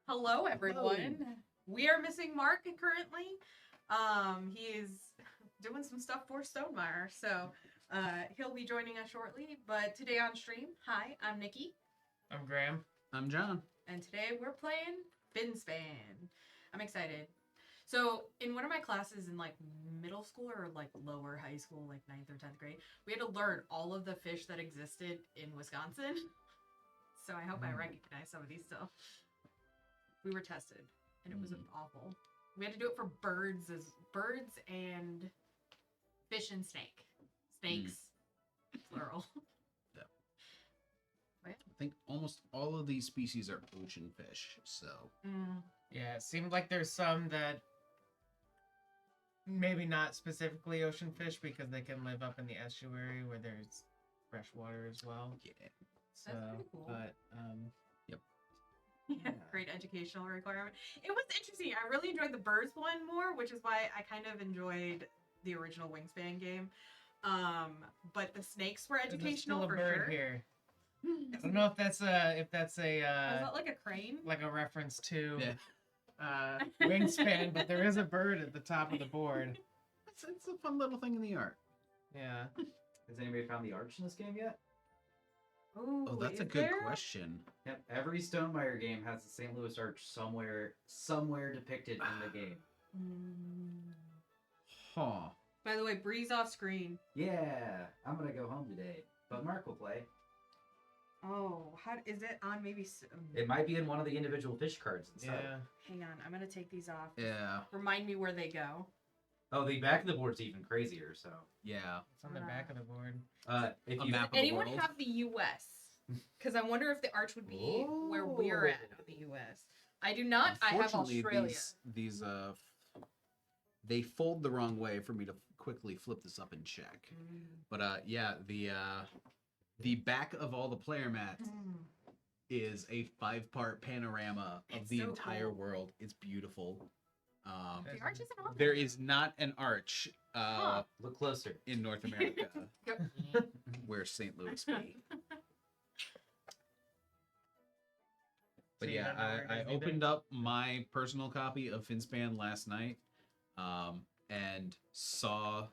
Hello, everyone. Hello. We are missing Mark currently. He is doing some stuff for Stonemaier, so he'll be joining us shortly. But today on stream, hi, I'm Nikki. I'm Graham. I'm John. And today we're playing Finspan. I'm excited. So in one of my classes in like middle school or like lower high school, like 9th or 10th grade, we had to learn all of the fish that existed in Wisconsin. So I hope I recognize some of these still. We were tested, and it was awful. We had to do it for birds and fish and snake. Snakes, plural. Yeah. I think almost all of these species are ocean fish, so... Yeah, it seemed like there's some that maybe not specifically ocean fish because they can live up in the estuary where there's fresh water as well. Yeah. So, that's pretty cool. But, yep. Yeah, great educational requirement. It was interesting. I really enjoyed the birds one more, which is why I kind of enjoyed the original Wingspan game. But the snakes were educational for bird sure. Here. I don't know if that's a is that like a crane? Like a reference to Wingspan, but there is a bird at the top of the board. It's a fun little thing in the art. Yeah. Has anybody found the arch in this game yet? Ooh, oh, that's a good question. Yep, every Stonemaier game has the St. Louis Arch somewhere depicted in the game. Huh. By the way, Bree's off screen. Yeah, I'm gonna go home today, but Mark will play. Oh, how is it on? Maybe it might be in one of the individual fish cards and stuff. Yeah. Hang on, I'm gonna take these off. Yeah. Remind me where they go. Oh, the back of the board's even crazier. So yeah, it's on the back of the board. If a you map of anyone the world? have the U.S.? Because I wonder if the arch would be where we're at in the U.S. I do not. I have Australia. These they fold the wrong way for me to quickly flip this up and check. But yeah, the back of all the player mats is a 5-part panorama of the entire world. It's beautiful. The arch isn't on there is not an arch look closer in North America where St. Louis be. But yeah, I opened up my personal copy of Finspan last night and saw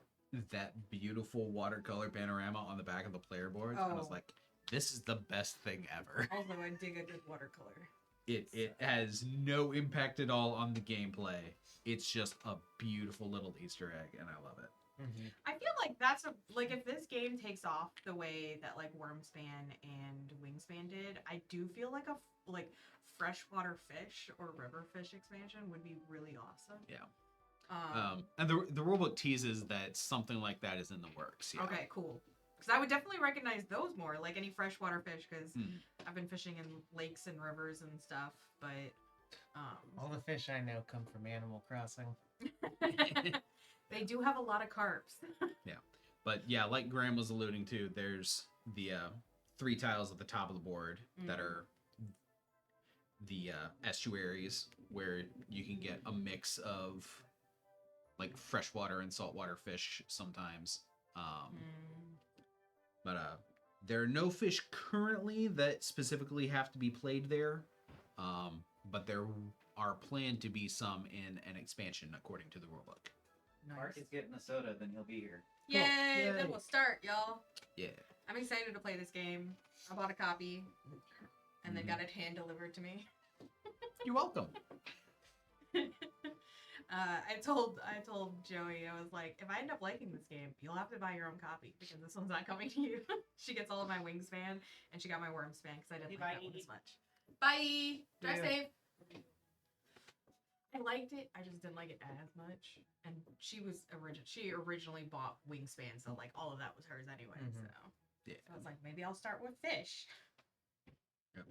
that beautiful watercolor panorama on the back of the player boards. And I was like, this is the best thing ever. Also, I dig a good watercolor. It has no impact at all on the gameplay. It's just a beautiful little Easter egg, and I love it. I feel like that's if this game takes off the way that like Wormspan and Wingspan did, I do feel like a freshwater fish or river fish expansion would be really awesome. Yeah. And the rulebook teases that something like that is in the works. Yeah. Okay, cool. Because I would definitely recognize those more, like any freshwater fish, because I've been fishing in lakes and rivers and stuff, but... all the fish I know come from Animal Crossing. They do have a lot of carps. Yeah. But yeah, like Graham was alluding to, there's the 3 tiles at the top of the board that are the estuaries, where you can get a mix of like freshwater and saltwater fish sometimes. But there are no fish currently that specifically have to be played there. But there are planned to be some in an expansion according to the rulebook. Nice. Mark is getting a soda, then he'll be here. Yay! Yay. Then we'll start, y'all. Yeah. I'm excited to play this game. I bought a copy, and they got it hand-delivered to me. You're welcome. I told Joey, I was like, if I end up liking this game, you'll have to buy your own copy because this one's not coming to you. She gets all of my Wingspan, and she got my Wormspan because I didn't like that one as much. Bye! Drive safe! I liked it, I just didn't like it as much. And she originally bought Wingspan, so like all of that was hers anyway. So yeah. So I was like, maybe I'll start with fish. Yep.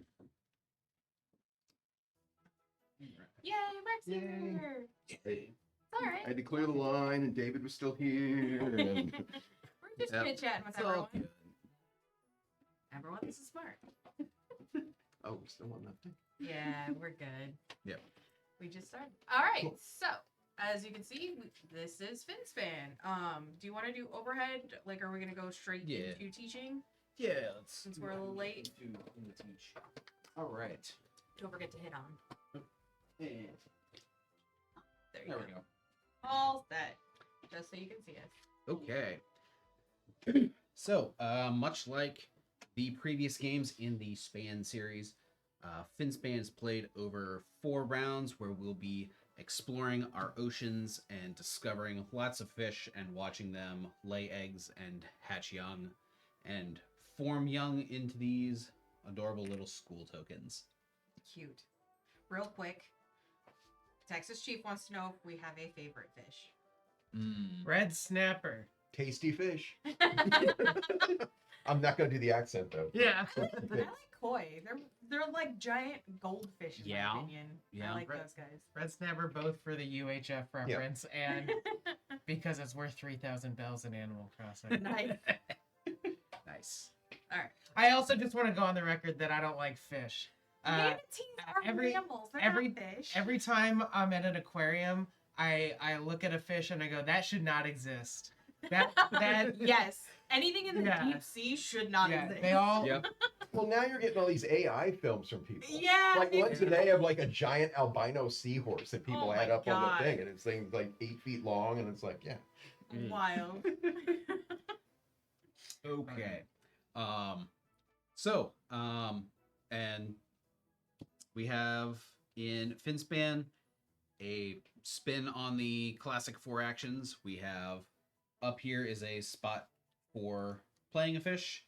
Yay, Mark's here! Hey. It's alright. I had to clear the line, and David was still here. And... We're just chit-chatting with everyone. Good. Everyone, this is smart. Oh, we still on that thing? Yeah, we're good. Yep. We just started. All right, Cool. so as you can see, this is Finspan. Do you want to do overhead? Like, are we gonna go straight into teaching? Yeah, let's Since we're a little late. All right. Don't forget to hit on. There you There go. we go. All set. Just so you can see us. Okay. So, much like the previous games in the Span series, Finspan is played over 4 rounds where we'll be exploring our oceans and discovering lots of fish and watching them lay eggs and hatch young and form young into these adorable little school tokens. Cute. Real quick, Texas Chief wants to know if we have a favorite fish. Red snapper. Tasty fish. I'm not gonna do the accent though. Yeah. I like koi. They're like giant goldfish in Yeah. my opinion. Yeah. I like Right. those guys. Red snapper, both for the UHF reference and because it's worth 3,000 bells in Animal Crossing. Nice. Nice. I also just want to go on the record that I don't like fish. Manatees are every- mammals. They're every- not fish. Every time I'm at an aquarium, I look at a fish and I go, that should not exist. That Yes. Anything in the Yeah. deep sea should not yeah, exist. they all Yep. Well, now you're getting all these AI films from people. Yeah. Like they- one today of like a giant albino seahorse that people Oh add my up on God. the thing, and it's things like 8 feet long, and it's like, yeah. Wild. Okay. And we have in Finspan a spin on the classic 4 actions. We have up here is a spot for playing a fish.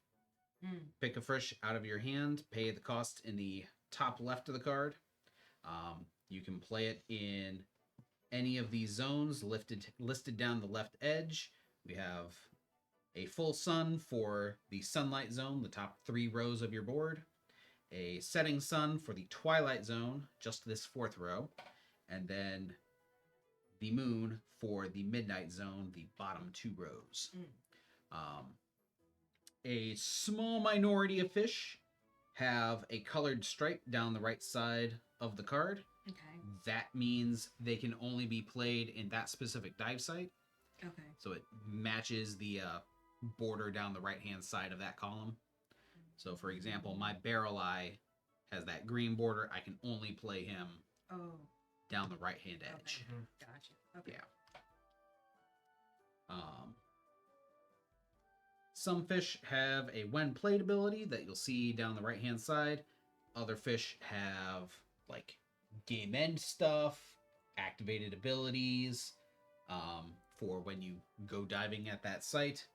Pick a fish out of your hand, pay the cost in the top left of the card. You can play it in any of these zones listed down the left edge. We have a full sun for the sunlight zone, the top 3 rows of your board. A setting sun for the twilight zone, just this 4th row. And then the moon for the midnight zone, the bottom 2 rows. A small minority of fish have a colored stripe down the right side of the card. Okay. That means they can only be played in that specific dive site. Okay. So it matches the border down the right-hand side of that column. So, for example, my barrel eye has that green border. I can only play him Oh. down the right-hand edge. Okay. Gotcha. Okay. Yeah. Some fish have a when played ability that you'll see down the right-hand side. Other fish have, like, game end stuff, activated abilities, for when you go diving at that site.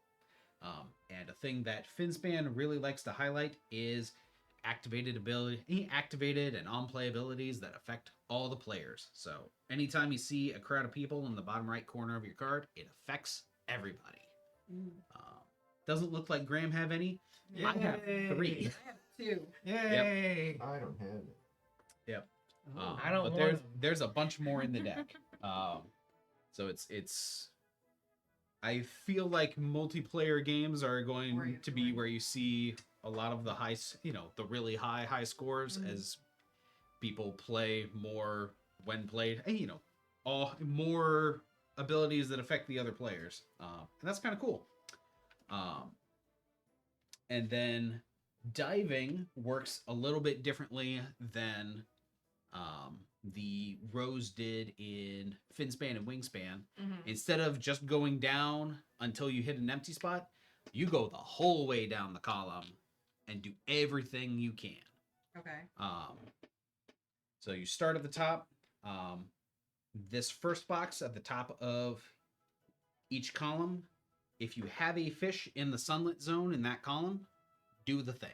And a thing that Finspan really likes to highlight is activated and on-play abilities that affect all the players. So anytime you see a crowd of people in the bottom right corner of your card, it affects everybody. Doesn't look like Graham have any. I have 3. I have 2. Yay! I don't have it. Yep. I don't But want there's a bunch more in the deck. So it's. I feel like multiplayer games are going to be where you see a lot of the the really high scores as people play more when played. And, all more abilities that affect the other players, and that's kind of cool. And then diving works a little bit differently than the Rose did in Finspan and Wingspan. Instead of just going down until you hit an empty spot, you go the whole way down the column and do everything you can. Okay. So you start at the top. This first box at the top of each column, if you have a fish in the sunlit zone in that column, do the thing.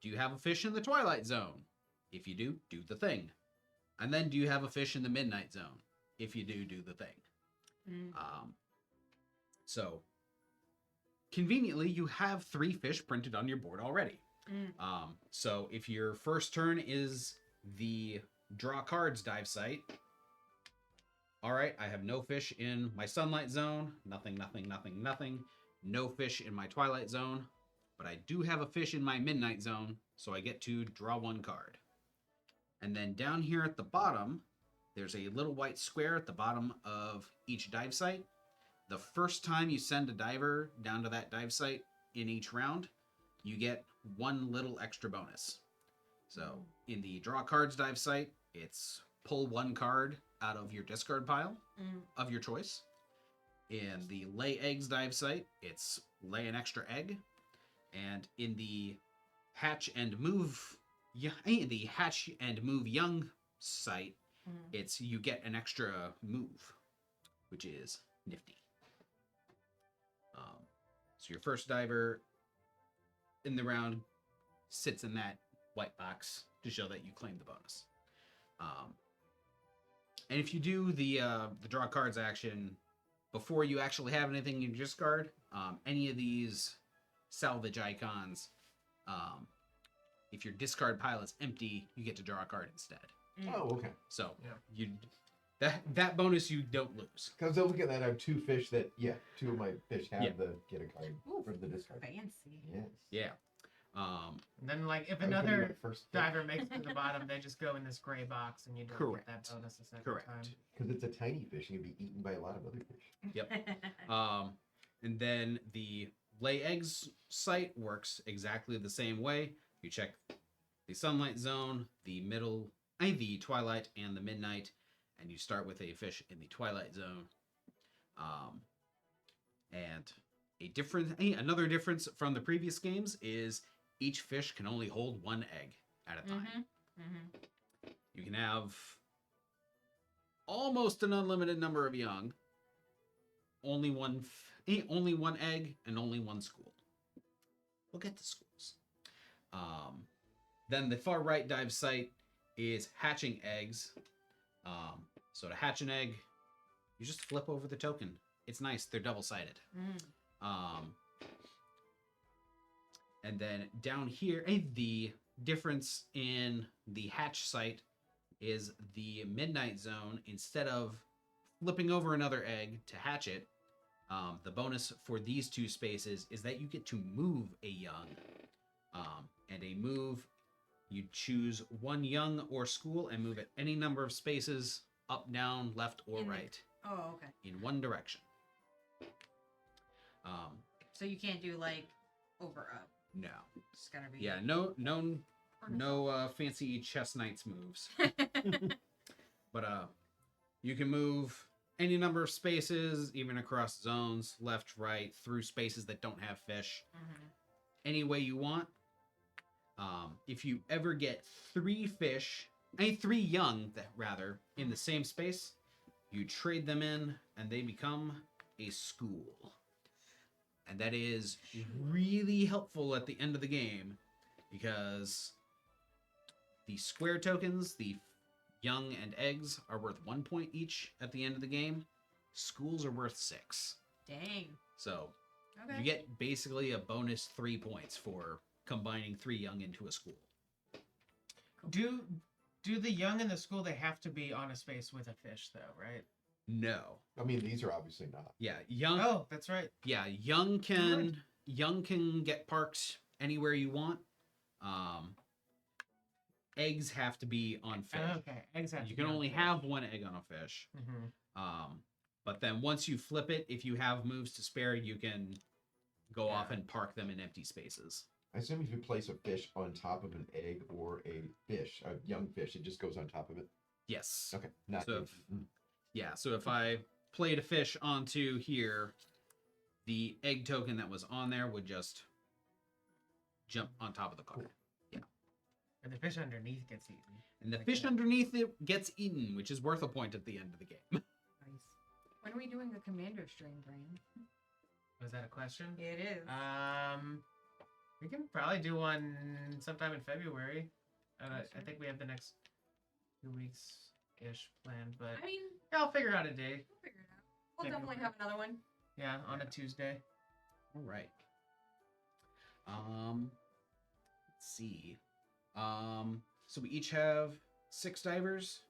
Do you have a fish in the twilight zone? If you do, do the thing. And then do you have a fish in the midnight zone? If you do, do the thing. So conveniently, you have 3 fish printed on your board already. So if your first turn is the draw cards dive site, all right, I have no fish in my sunlight zone, nothing. No fish in my twilight zone, but I do have a fish in my midnight zone, so I get to draw 1 card. And then down here at the bottom, there's a little white square at the bottom of each dive site. The first time you send a diver down to that dive site in each round, you get 1 little extra bonus. So in the draw cards dive site, it's pull one card out of your discard pile of your choice. In the lay eggs dive site, it's lay an extra egg. And in the hatch and move young site, it's you get an extra move, which is nifty. So your first diver in the round sits in that white box to show that you claim the bonus. And if you do the draw cards action before you actually have anything in your discard, any of these salvage icons, if your discard pile is empty, you get to draw a card instead. Oh, okay. So Yeah. you that bonus you don't lose. Because I look at that, I have two fish that, two of my fish have Yeah. the get a card Ooh, from the discard. fancy. Yes. Yeah. And then, like, if I was gonna be another my first diver makes it to the bottom, they just go in this gray box, and you don't Correct. get that bonus the second Correct. time. Because it's a tiny fish, and can be eaten by a lot of other fish. And then the lay eggs site works exactly the same way. You check the sunlight zone, the twilight, and the midnight, and you start with a fish in the twilight zone. And another difference from the previous games is each fish can only hold one egg at a time. You can have almost an unlimited number of young. Only one egg and only one school. We'll get to schools. Then the far right dive site is hatching eggs. So to hatch an egg, you just flip over the token. It's nice. They're double-sided. And then down here, the difference in the hatch site is the midnight zone. Instead of flipping over another egg to hatch it, the bonus for these two spaces is that you get to move a young. And a move, you choose one young or school and move it any number of spaces, up, down, left, or right, Oh, okay. in one direction. So you can't do like over up. No. It's gotta be. Yeah, no fancy chess knights moves. But you can move any number of spaces, even across zones, left, right, through spaces that don't have fish, any way you want. If you ever get three young, in the same space, you trade them in, and they become a school. And that is really helpful at the end of the game, because the square tokens, the young and eggs, are worth 1 point each at the end of the game. Schools are worth 6. Dang. So Okay. you get basically a bonus 3 points for combining 3 young into a school. Do the young in the school, they have to be on a space with a fish, though, right? No. I mean, these are obviously not. Yeah, young. Oh, that's right. Yeah, young can get parked anywhere you want. Eggs have to be on fish. Okay, exactly. You can only have one egg on a fish. But then once you flip it, if you have moves to spare, you can go off and park them in empty spaces. I assume if you place a fish on top of an egg or a young fish, it just goes on top of it. Yes. Okay. Not So the- so if I played a fish onto here, the egg token that was on there would just jump on top of the card. And the fish underneath gets eaten. And the Like fish that. underneath it gets eaten, which is worth a point at the end of the game. Nice. When are we doing a commander stream, Brain? Was that a question? It is. We can probably do one sometime in February. I think we have the next 2 weeks-ish planned, but I mean, yeah, I'll figure out a day. we'll figure it out. We'll Maybe definitely have another one. Yeah, on a Tuesday. All right. Let's see. So we each have 6 divers.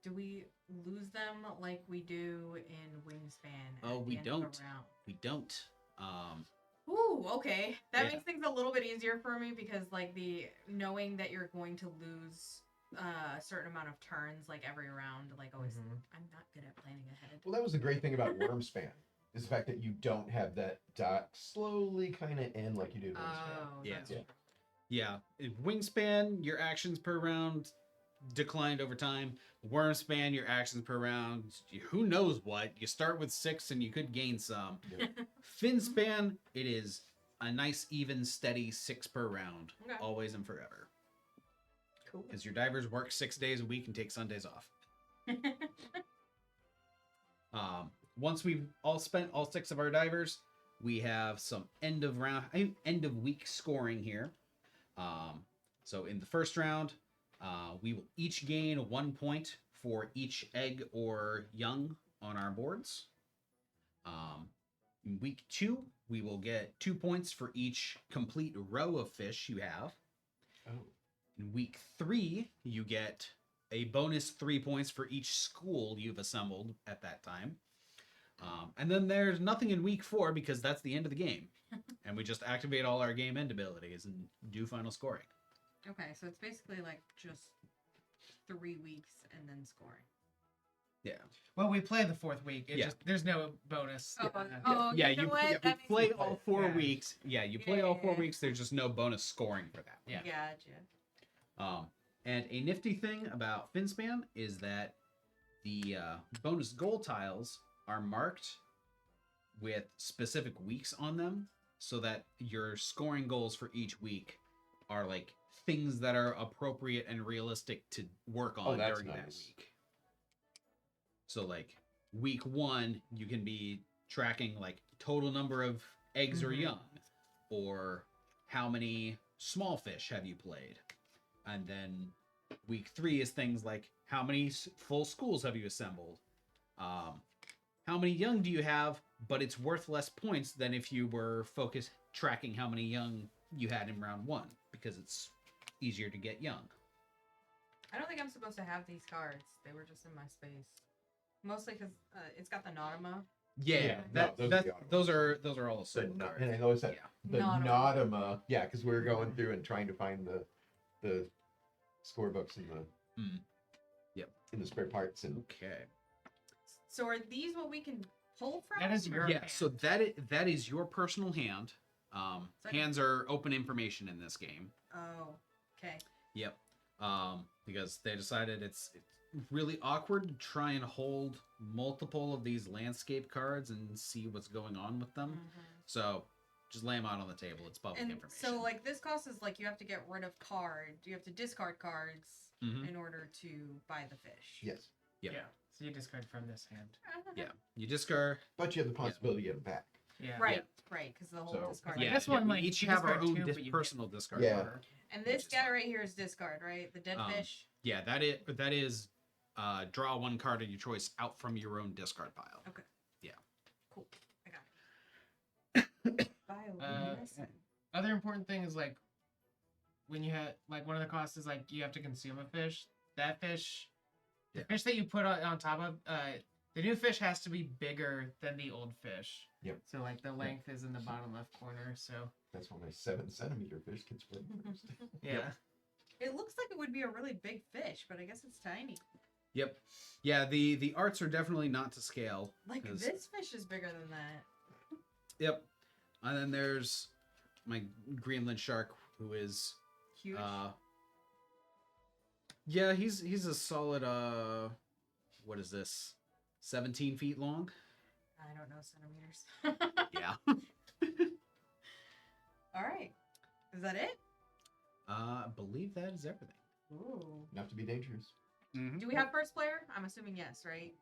Do we lose them like we do in Wingspan? Oh, at we the end of a don't. round? We don't. Ooh, okay. That Yeah. makes things a little bit easier for me because, like, the knowing that you're going to lose a certain amount of turns, like every round, like always. I'm not good at planning ahead. Well, that was the great thing about Wormspan, is the fact that you don't have that dot slowly kind of end like you do in Wingspan. Oh, Yeah. that's Yeah. true. Yeah. In Wingspan, your actions per round declined over time. Wormspan, your actions per round, who knows what. You start with 6 and you could gain some. Finspan, it is a nice, even, steady 6 per round, Okay. always and forever. Cool. Because your divers work 6 days a week and take Sundays off. Once we've all spent all 6 of our divers, we have some end of week scoring here. So in the first round, we will each gain 1 point for each egg or young on our boards. In week 2, we will get 2 points for each complete row of fish you have. Oh. In week 3, you get a bonus 3 points for each school you've assembled at that time. And then there's nothing in week 4 because that's the end of the game. And we just activate all our game end abilities and do final scoring. Okay, so it's basically like just 3 weeks and then scoring. Yeah. Well, we play the 4th week. It Yeah. just there's no bonus. Yeah, you know what? you That makes play sense. all 4 Yeah. weeks. Yeah, you play all 4 Yeah. weeks. There's just no bonus scoring for that. Yeah. Gotcha. And a nifty thing about Finspan is that the bonus goal tiles are marked with specific weeks on them, so that your scoring goals for each week are like things that are appropriate and realistic to work on that's during that nice. week. So like week 1, you can be tracking like total number of eggs or Mhm. young, or how many small fish have you played. And then week 3 is things like how many full schools have you assembled? How many young do you have? But it's worth less points than if you were tracking how many young you had in round 1, because it's easier to get young. I don't think I'm supposed to have these cards. They were just in my space. Mostly because it's got the Nautama. Yeah, no, those are the auto those are all the The solo no- cards. and I always said Yeah. the Nautama. Nautama. Yeah, because we were going through and trying to find the score books in the Yep. in the spare parts and Okay. So are these what we can pull from? That is your Yeah, hand. so that is your personal hand. So I can- Hands are open information in this game. Oh, okay. Yep. Because they decided it's really awkward to try and hold multiple of these landscape cards and see what's going on with them. So just lay them out on the table. It's public And information. so, like, this cost is like you have to get rid of cards. You have to discard cards Mhm. in order to buy the fish. yes, Yep. Yeah. So you discard from this hand. Yeah, you discard. but you have the possibility of it back. Yeah. Right, right, because the whole So- discard. Yeah, this one, we like, each you have our discard own two, but you get- personal discard Yeah. order. And this which is guy fine. right here is discard, right? The dead fish. Yeah, that is draw 1 card of your choice out from your own discard pile. Cool. I got it. Bioluminescent. Other important thing is like when you have like one of the costs is like you have to consume a fish. That fish, the Yeah. fish that you put on top of the new fish has to be bigger than the old fish. Yep. So like the length is in the bottom left corner. So That's why my 7-centimeter fish can swim first. yeah. It looks like it would be a really big fish, but I guess it's tiny. Yep. Yeah, the arts are definitely not to scale. Like 'cause- this fish is bigger than that. Yep. And then there's my Greenland shark, who is Huge. yeah, he's a solid what is this? 17 feet long? I don't know centimeters. Yeah. All right. Is that it? I believe that is everything. Ooh. Enough to be dangerous. Do we have first player? I'm assuming yes, right?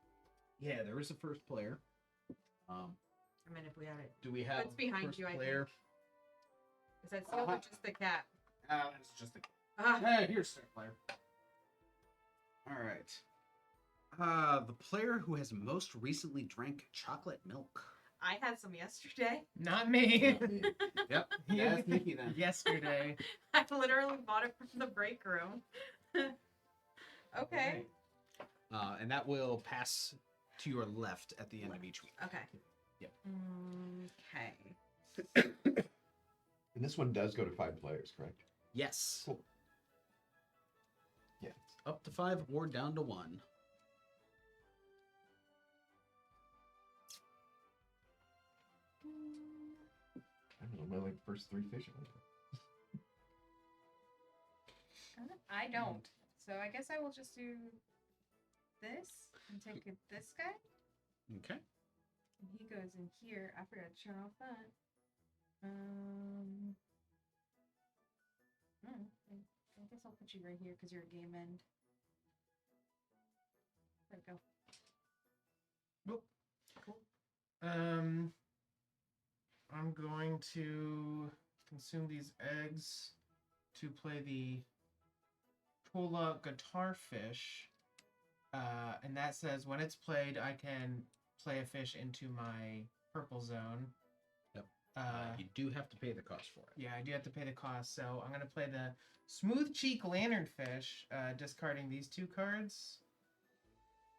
Yeah, there is a first player. I mean, if we had it. Do we have It's behind first you, I player? Is that still or just the cat? It's just a Ah, Hey, here's start player. All right. The player who has most recently drank chocolate milk. I had some yesterday. Not me. Yep, that's Nikki then. Yesterday. I literally bought it from the break room. Okay. And that will pass to your left at the end of each week. Okay. Yep. Okay. And this one does go to 5 players, correct? Yes. Cool. Yeah. Up to 5 or down to 1. I don't know, my like first 3 fish. I don't. So I guess I will just do this and take this guy. Okay. And he goes in here. I forgot to turn off that. I guess I'll put you right here because you're at game end. There we go. Whoop. Cool. I'm going to consume these eggs to play the Tola guitar fish. And that says when it's played, I can play a fish into my purple zone. Yep. You do have to pay the cost for it. Yeah, I do have to pay the cost. So I'm going to play the Smooth Cheek Lanternfish, discarding these 2 cards.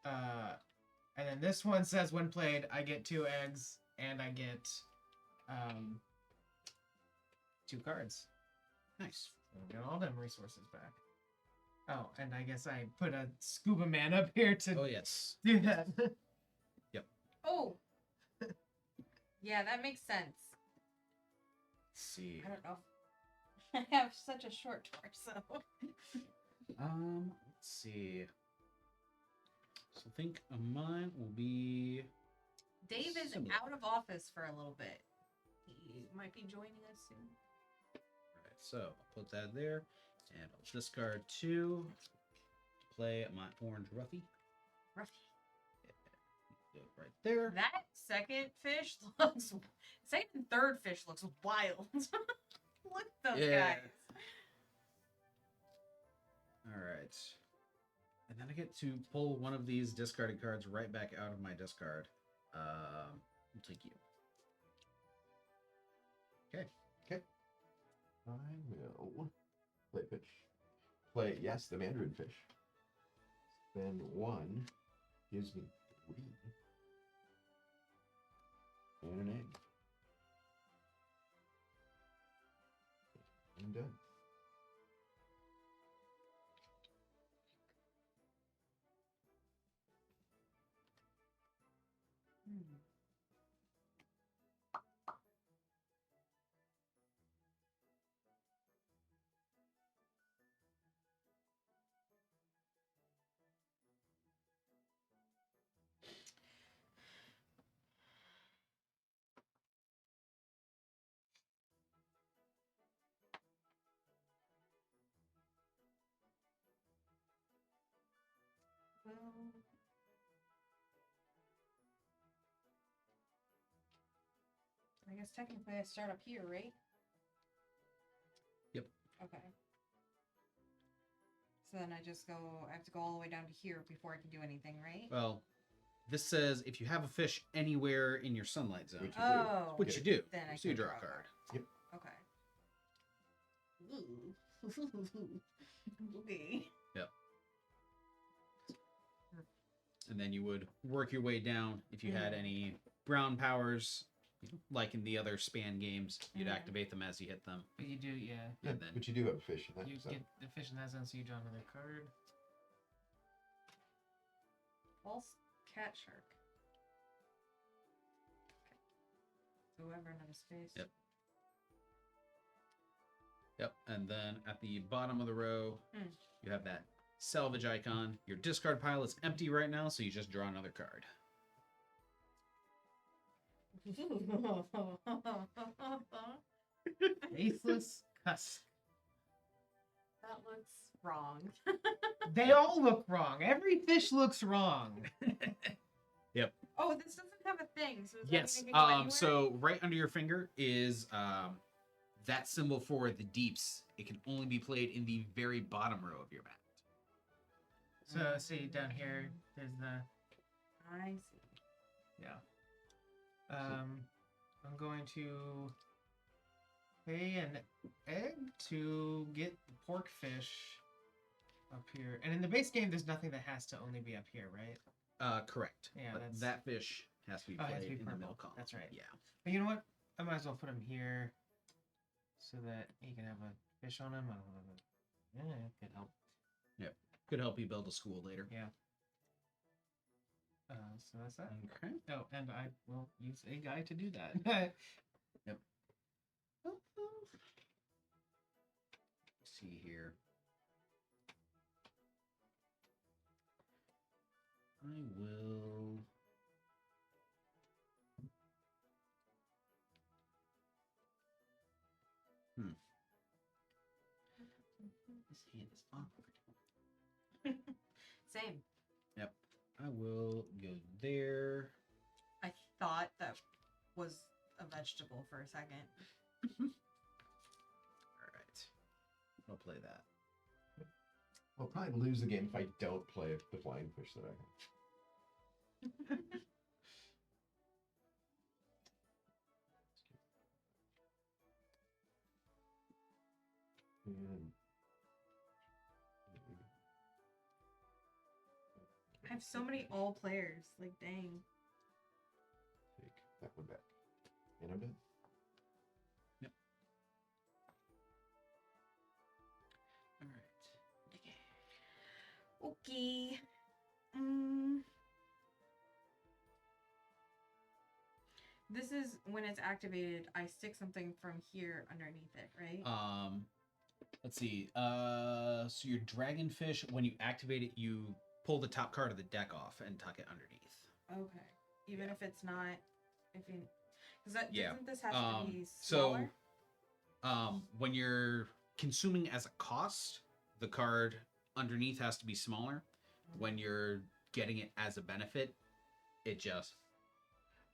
And then this one says when played, I get 2 eggs and I get 2 cards. Nice. So I get all them resources back. Oh, and I guess I put a scuba man up here to Oh, yes. do that. Oh! Yeah, that makes sense. Let's see. I don't know. I have such a short torso. Let's see. So I think mine will be... Dave is Similar. out of office for a little bit. He might be joining us soon. Alright, so I'll put that there. And I'll discard 2 to play my orange Ruffy. Rough. Right there. That second fish looks... Second and third fish looks wild. Look at those Yeah. guys. Alright. And then I get to pull one of these discarded cards right back out of my discard. We'll take you. Okay. I will play fish. Play, yes, the mandarin fish. Spend 1, gives me 3. And an egg. I'm done. Well, I guess technically I start up here, right? Yep. Okay. So then I have to go all the way down to here before I can do anything, right? Well, this says if you have a fish anywhere in your sunlight zone, Which Oh. which you do, Then I so you can draw a card. Yep. Okay. Okay. Yep. And then you would work your way down. If you had any brown powers, like in the other Span games, you'd activate them as you hit them. But you do, yeah. Yeah, And then- but you do have a fish in that. You so. get the fish in that zone, so you draw another card. False cat shark. Okay. So whoever another space. Yep. Yep. And then at the bottom of the row, you have that salvage icon. Your discard pile is empty right now, so you just draw another card. Faceless Cusk. That looks wrong. They all look wrong. Every fish looks wrong. Oh, this doesn't have a thing. So does that Yes. mean it can go anywhere? So right under your finger is that symbol for the deeps. It can only be played in the very bottom row of your mat. So see down here, there's the I see. yeah. I'm going to pay an egg to get the pork fish up here. And in the base game, there's nothing that has to only be up here, right? Correct. Yeah, But that's- that fish has to be Oh, it played has to be in the purple. middle column. That's right. Yeah. But you know what? I might as well put him here so that he can have a fish on him. I don't know. Yeah, it could help. Could help you build a school later. Yeah. So that's that. Okay. Oh, and I will use a guy to do that. Let's see here. I will. This hand is awkward. Same. Yep. I will go there. I thought that was a vegetable for a second. All right. I'll play that. I'll probably lose the game if I don't play the flying fish that I have. And I have so many all players. Like, dang. take that one back. And I'm done. All right. Okay. This is when it's activated. I stick something from here underneath it, right? Let's see. So your dragonfish, when you activate it, you pull the top card of the deck off and tuck it underneath. Okay. Even Yeah. if it's not, if you, because that Yeah. doesn't this have to be smaller? So, when you're consuming as a cost, the card underneath has to be smaller. When you're getting it as a benefit, it just.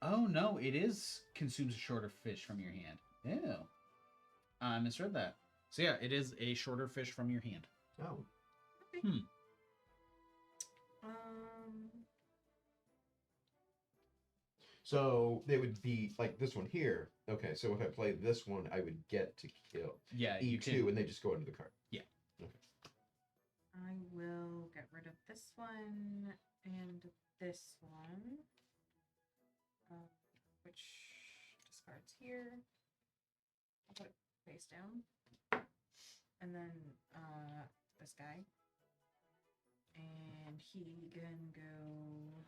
Oh no! It is consumes a shorter fish from your hand. Ew. I misread that. So yeah, it is a shorter fish from your hand. Oh. Okay. So they would be like this one here. Okay, so if I play this one, I would get to kill Yeah, you E2 can. and they just go under the card. Yeah. Okay. I will get rid of this one and this one, which discards here. I'll put it face down, and then this guy, and he can go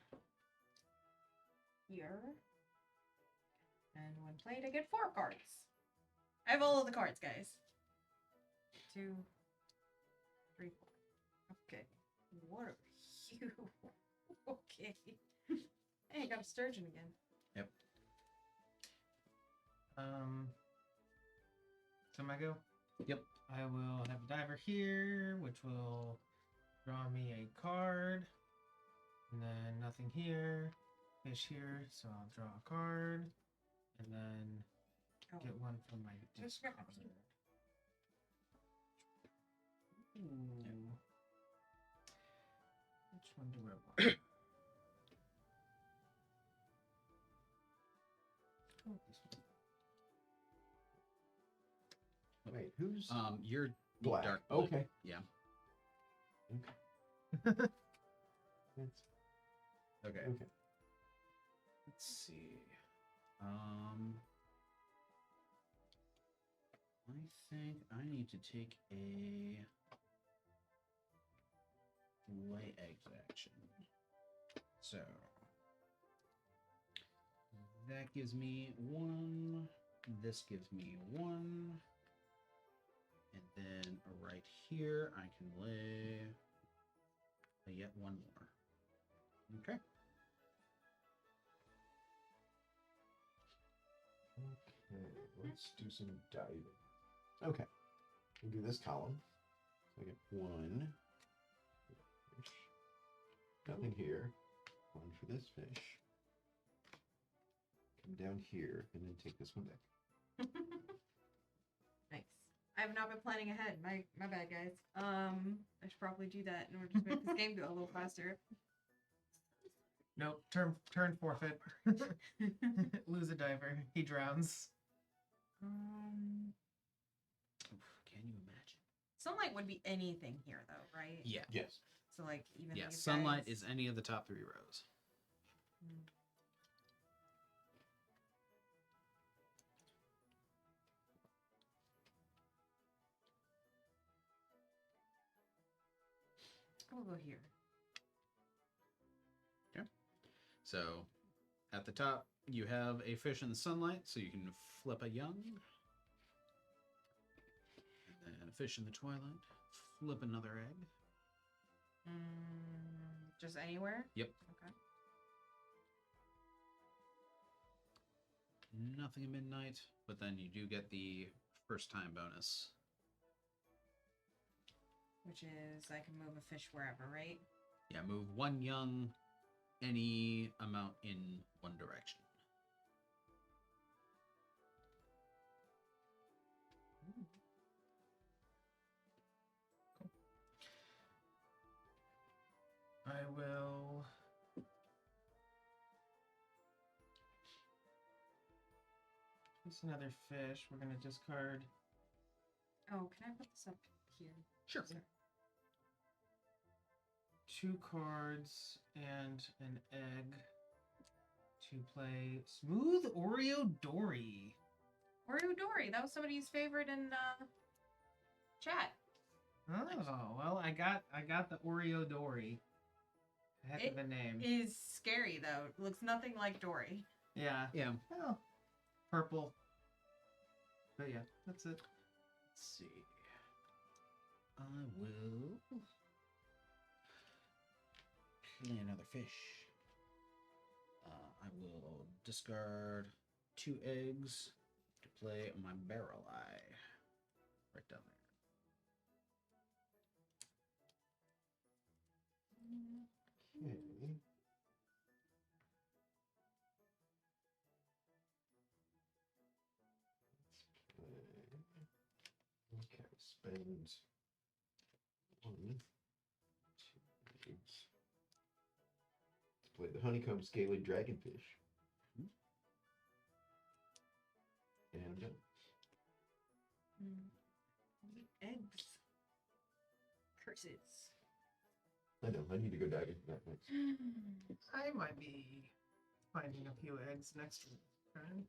here. And when played, I get 4 cards. I have all of the cards, guys. 2, 3, 4. Okay. What are you? Okay. Hey, I got a sturgeon again. Yep. So my go? Yep. I will have a diver here, which will draw me a card. And then nothing here. Fish here, so I'll draw a card. And then get one from my Just discard. grab it. Ooh. Which one do I want? Oh, this one. Wait, who's You're black? dark blue. Okay. Yeah. That's, Okay. okay. Let's see. I think I need to take a lay eggs action. So that gives me 1. This gives me 1. And then right here, I can lay yet 1 more. Okay. Okay, let's do some diving. Okay, we'll do this column. So I get 1 fish. Nothing here. 1 for this fish. Come down here and then take this one back. Nice. I have not been planning ahead. My bad, guys. I should probably do that in order to make this game go a little faster. Nope. Turn forfeit. Lose a diver. He drowns. Can you imagine? Sunlight would be anything here, though, right? Yeah. Yes. So like even Yeah. these Sunlight guys- is any of the top 3 rows. Hmm. We'll go here. So at the top, you have a fish in the sunlight, so you can flip a young. And then a fish in the twilight, flip another egg. Just anywhere? Yep. Okay. Nothing at midnight, but then you do get the first time bonus. Which is I can move a fish wherever, right? Yeah, move one young any amount in one direction. I will. Here's another fish. We're gonna discard. Oh, can I put this up here? Sure. Sorry. 2 cards and an egg to play Smooth Oreo Dory. Oreo Dory. That was somebody's favorite in chat. Oh well, I got the Oreo Dory. Heck of a name. Is scary though. It looks nothing like Dory. Yeah. Yeah. Oh, purple. But yeah, that's it. Let's see. I will play another fish. I will discard 2 eggs to play my barrel eye. Right down there. Okay. Okay, spend 1, 2 eggs. Let's play the honeycomb scaly dragonfish. And I'm done. Eggs. Curses. I know, I need to go dive into that next. I might be finding a few eggs next turn.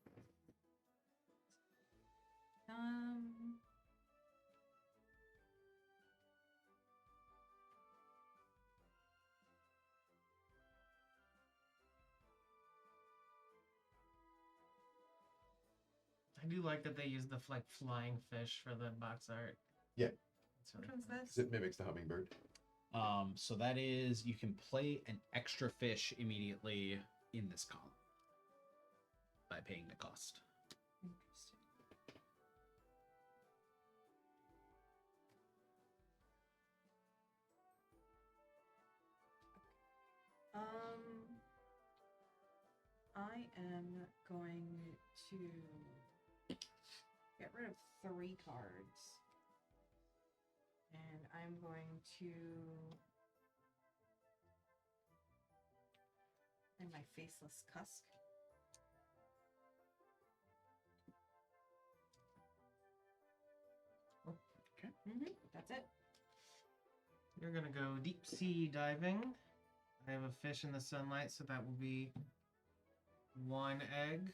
I do like that they use the like flying fish for the box art. Yeah. That's really Which one's cool. this? 'Cause it mimics the hummingbird. So that is, you can play an extra fish immediately in this column by paying the cost. Interesting. I am going to get rid of 3 cards. And I'm going to and my faceless cusk. Okay. That's it. You're gonna go deep sea diving. I have a fish in the sunlight, so that will be 1 egg.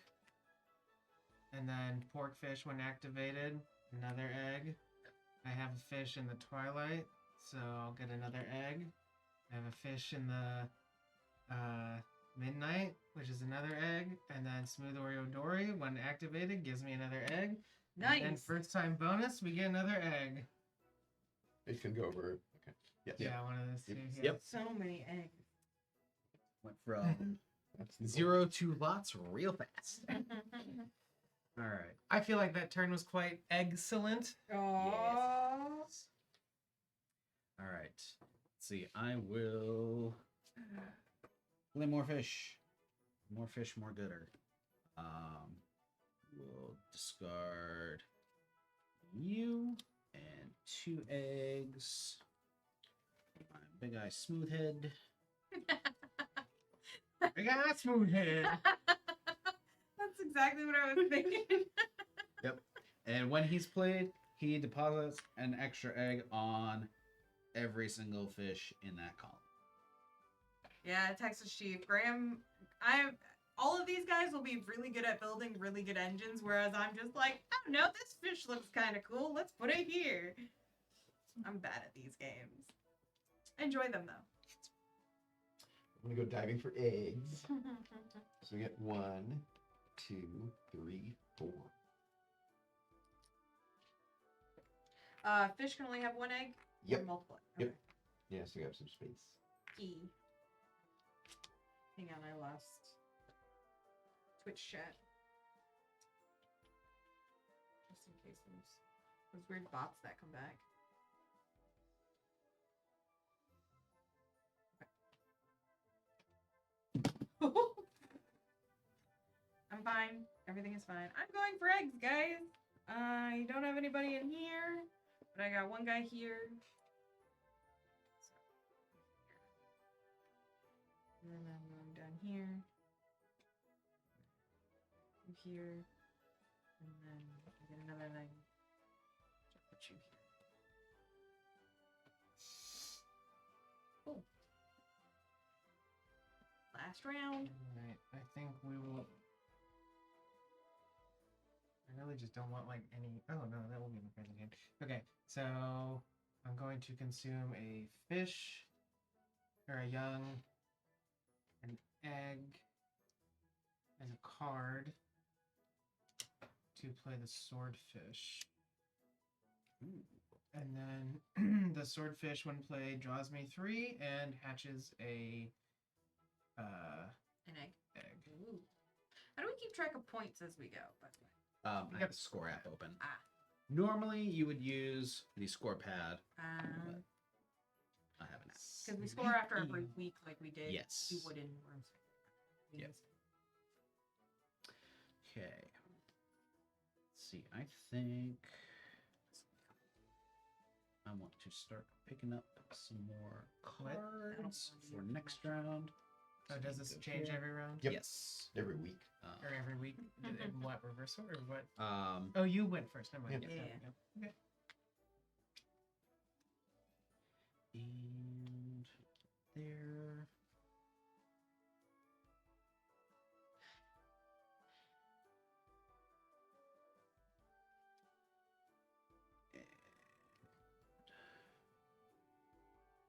And then pork fish when activated, another egg. I have a fish in the twilight, so I'll get another egg. I have a fish in the midnight, which is another egg. And then smooth Oreo Dory, when activated, gives me another egg. Nice. And first time bonus, we get another egg. It can go over. Okay. Yes. Yeah, one of those two. Yep. Yeah. Yep. So many eggs. Went from That's the 0 to lots real fast. All right. I feel like that turn was quite excellent. Oh. All right. Let's see. I will play more fish. More fish, more gooder. We'll discard you and 2 eggs. My big eye smooth head. Big ass smooth head. That's exactly what I was thinking. Yep. And when he's played, he deposits an extra egg on every single fish in that column. Yeah, Texas Chief. Graham, all of these guys will be really good at building really good engines, whereas I'm just like, I don't know, this fish looks kind of cool. Let's put it here. I'm bad at these games. Enjoy them, though. I'm gonna go diving for eggs. So we get 1, 2, 3, 4. Fish can only have 1 egg? Yep. Or multiple? Yep. Yeah, so we have some space. E. Hang on, I lost Twitch chat. Just in case there's those weird bots that come back. Okay. I'm fine. Everything is fine. I'm going for eggs, guys. I don't have anybody in here, but I got one guy here. And then I'm going down here. Here. And then I get another thing. So I'll put you here. Cool. Last round. Alright, I think we will. I really just don't want like any. Oh no, that will be in the present game. Okay, so I'm going to consume a fish, or a young, an egg, as a card to play the swordfish. And then the swordfish, when played, draws me 3 and hatches a An egg. egg. Ooh. How do we keep track of points as we go, by the way? I have the score app open. Ah. Normally, you would use the score pad. But I haven't. Because we score after every week like we did. Yes. You would in rooms. Yep. Okay. Let's see. I think I want to start picking up some more cards for next round. Oh, does this change every round? Yep. Yes. Every week. Or every week? In what, reversal or what? Um. Oh, you went first. Never mind. Yeah. Yes, Yeah. Okay. And there.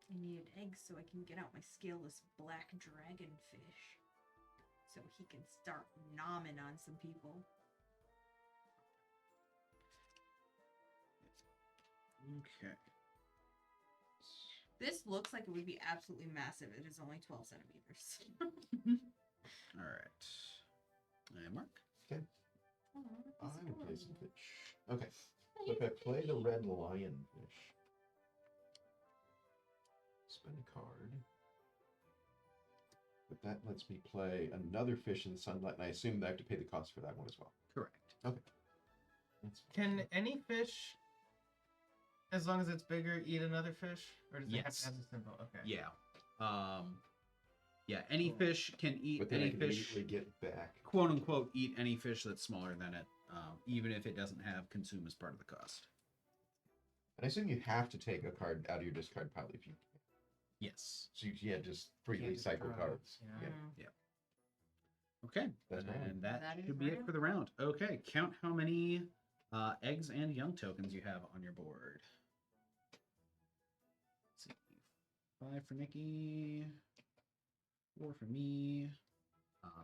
I need eggs so I can get out my scaleless black dragonfish. So he can start nomming on some people. Okay. This looks like it would be absolutely massive. It is only 12 centimeters. All right. And Mark. Okay. Aw, I'm that's gonna play some adorable. fish. Okay. So if I play the red lionfish, spend a card. But that lets me play another fish in the sunlight, and I assume that I have to pay the cost for that one as well. Correct. Okay. That's fine. Can any fish, as long as it's bigger, eat another fish? Or does it have Yes. to have a symbol? Okay. Yeah. Yeah. Any Cool. fish can eat But then I any can fish. immediately get back. Quote unquote eat any fish that's smaller than it, even if it doesn't have consume as part of the cost. And I assume you have to take a card out of your discard pile if you. Yes. So you can't just freely Can't just cycle draw, cards. yeah. Yeah. Okay. That's my and that, That is should be it round. for the round. Okay. Count how many eggs and young tokens you have on your board. Let's see. 5 for Nikki. 4 for me.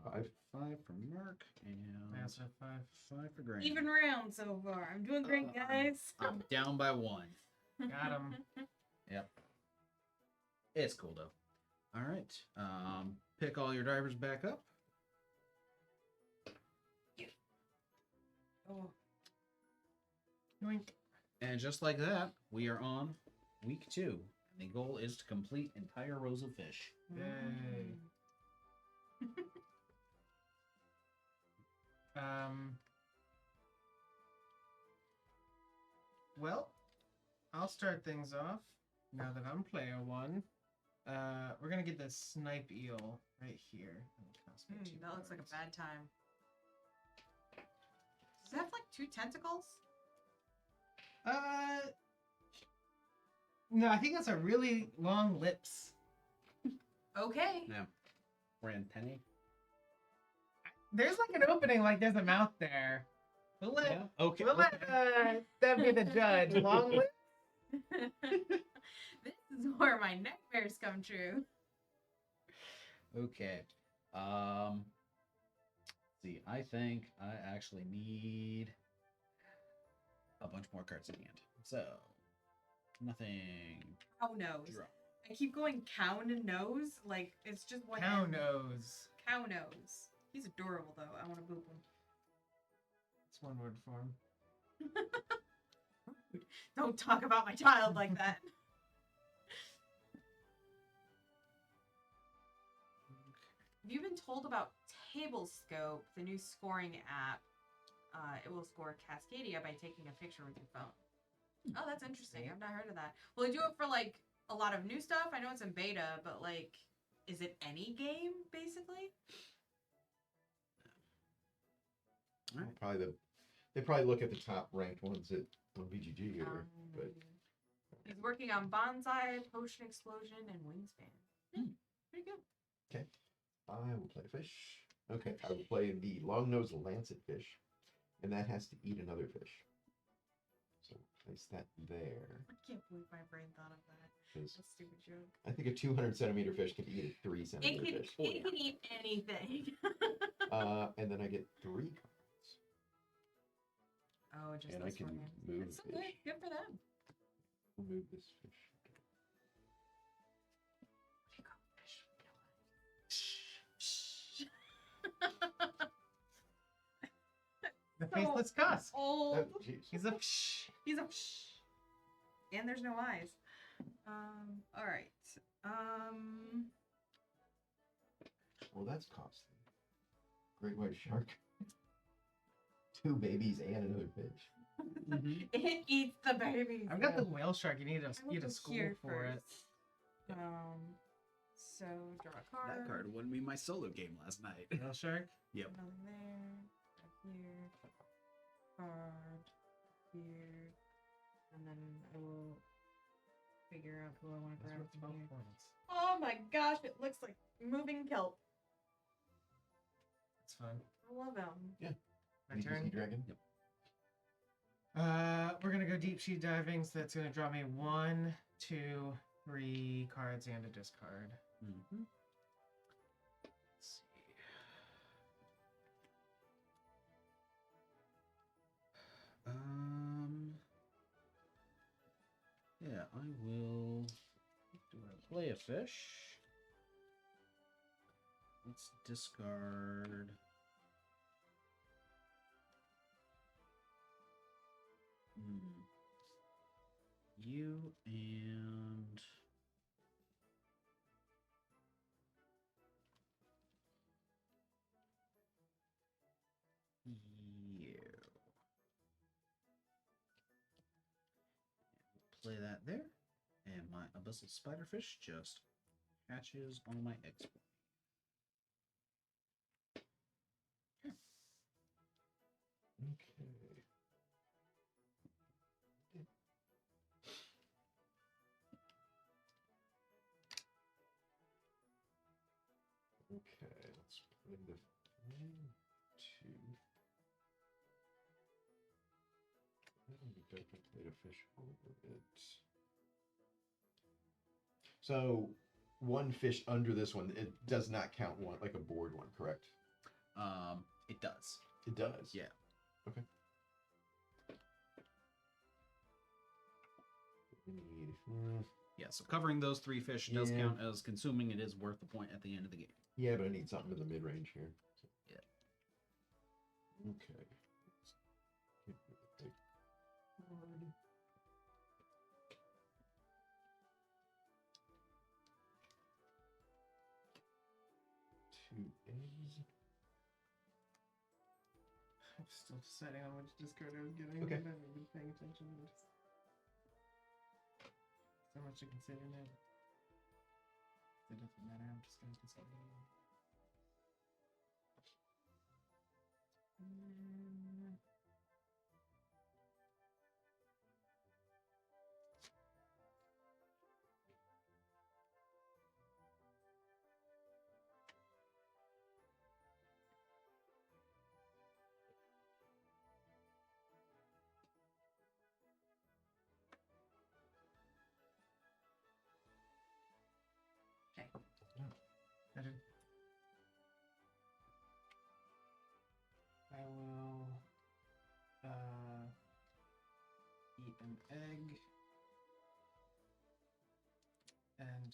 5. 5 for Mark. And I also have 5. 5 for Graham. Even round so far. I'm doing great, guys. I'm down by 1. Got him. Yep. It's cool though. All right. Pick all your divers back up. Oh, Yoink. And just like that, we are on week 2. And the goal is to complete entire rows of fish. Yay. Well, I'll start things off now that I'm player 1. We're gonna get this snipe eel right here. That'll cost me 2 that looks like a cards. bad time. Does it have like 2 tentacles? No, I think that's a really long lips. Okay. Now, we're antennae. There's like an opening, like there's a mouth there. We'll let, Okay. we'll let them be the judge. Long lips. This is where my nightmares come true. Okay. See, I think I actually need a bunch more cards in hand. So, nothing. Oh no. Draw. I keep going cow and nose. Like, it's just one Cow end. nose. Cow nose. He's adorable, though. I want to boop him. It's one word form. Don't talk about my child like that. Have you been told about Tablescope, the new scoring app? It will score Cascadia by taking a picture with your phone. Oh, that's interesting. I've not heard of that. Will they do it for, like, a lot of new stuff? I know it's in beta, but, like, is it any game, basically? Alright. They probably look at the top ranked ones on BGG here, but He's working on Bonsai, Potion Explosion, and Wingspan. Pretty good. okay. I will play a fish. Okay, I will play the long-nosed lancet fish, and that has to eat another fish. So place that there. I can't believe my brain thought of that. 'Cause That's a stupid joke. I think a 200-centimeter fish can eat a 3-centimeter fish. It can eat anything. And then I get 3 cards. Oh, just And I this can one. move That's so good. fish. Good for them. I'll move this fish. The faceless cuss. Oh, Oh, jeez. He's a psh. he's a and there's no eyes. All right. Well, that's costly. Great white shark. 2 babies and another fish. It eats the babies. I've got the whale shark. You need I will a go school here for it. first. So draw a card. That card won me my solo game last night. Whale shark. Yep. Nothing there. Back here. Card. Here. And then I will figure out who I want to That's grab worth from 12 here. points. Oh my gosh, it looks like moving kelp. It's fun. I love him. My Legacy turn. Dragon. Yep. We're gonna go deep sea diving, so that's gonna draw me 1, 2, 3 cards and a discard. Mm-hmm. Let's see. Yeah, I will. Do I play a fish? Let's discard. You and you. Play that there, and my abyssal spiderfish just hatches on my X. Okay. Okay, let's play the 1, 2. I can play a fish over it. So 1 fish under this one, it does not count one like a board one, correct? It does. It does. Yeah. Okay. We need. Yeah, so covering those 3 fish does Yeah. count as consuming. It is worth the point at the end of the game. Yeah, but I need something in the mid range here. So. Yeah. Okay. Get rid of the big card. Two eggs. I'm still deciding on which discard I was getting. Okay. I haven't been paying attention. There's so much to consider now. It doesn't matter. I'm just gonna consider it. Okay. I will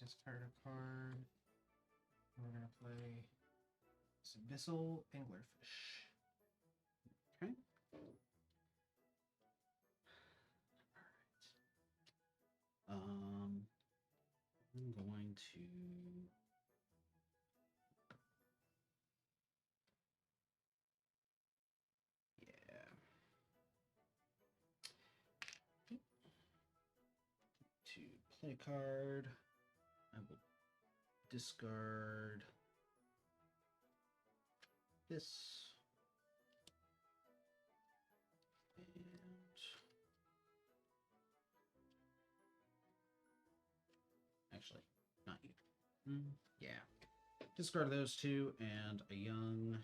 discard a card. And we're gonna play this abyssal anglerfish. Okay. I'm going to. Yeah. To play a card, I will discard this. And actually, not you. Yeah. Discard those two and a young.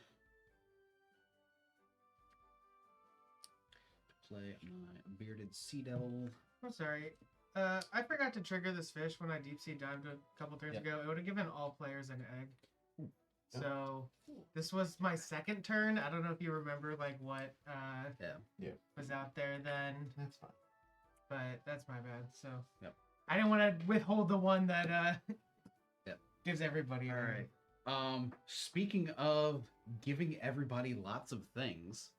Play my bearded sea devil. I'm sorry. I forgot to trigger this fish when I deep sea dived a couple turns Yep. ago. It would have given all players an egg. Ooh. So this was my second turn. I don't know if you remember like what was out there then, That's fine. but that's my bad. So Yep. I didn't want to withhold the one that Yep. gives everybody. All an right. egg. Speaking of giving everybody lots of things,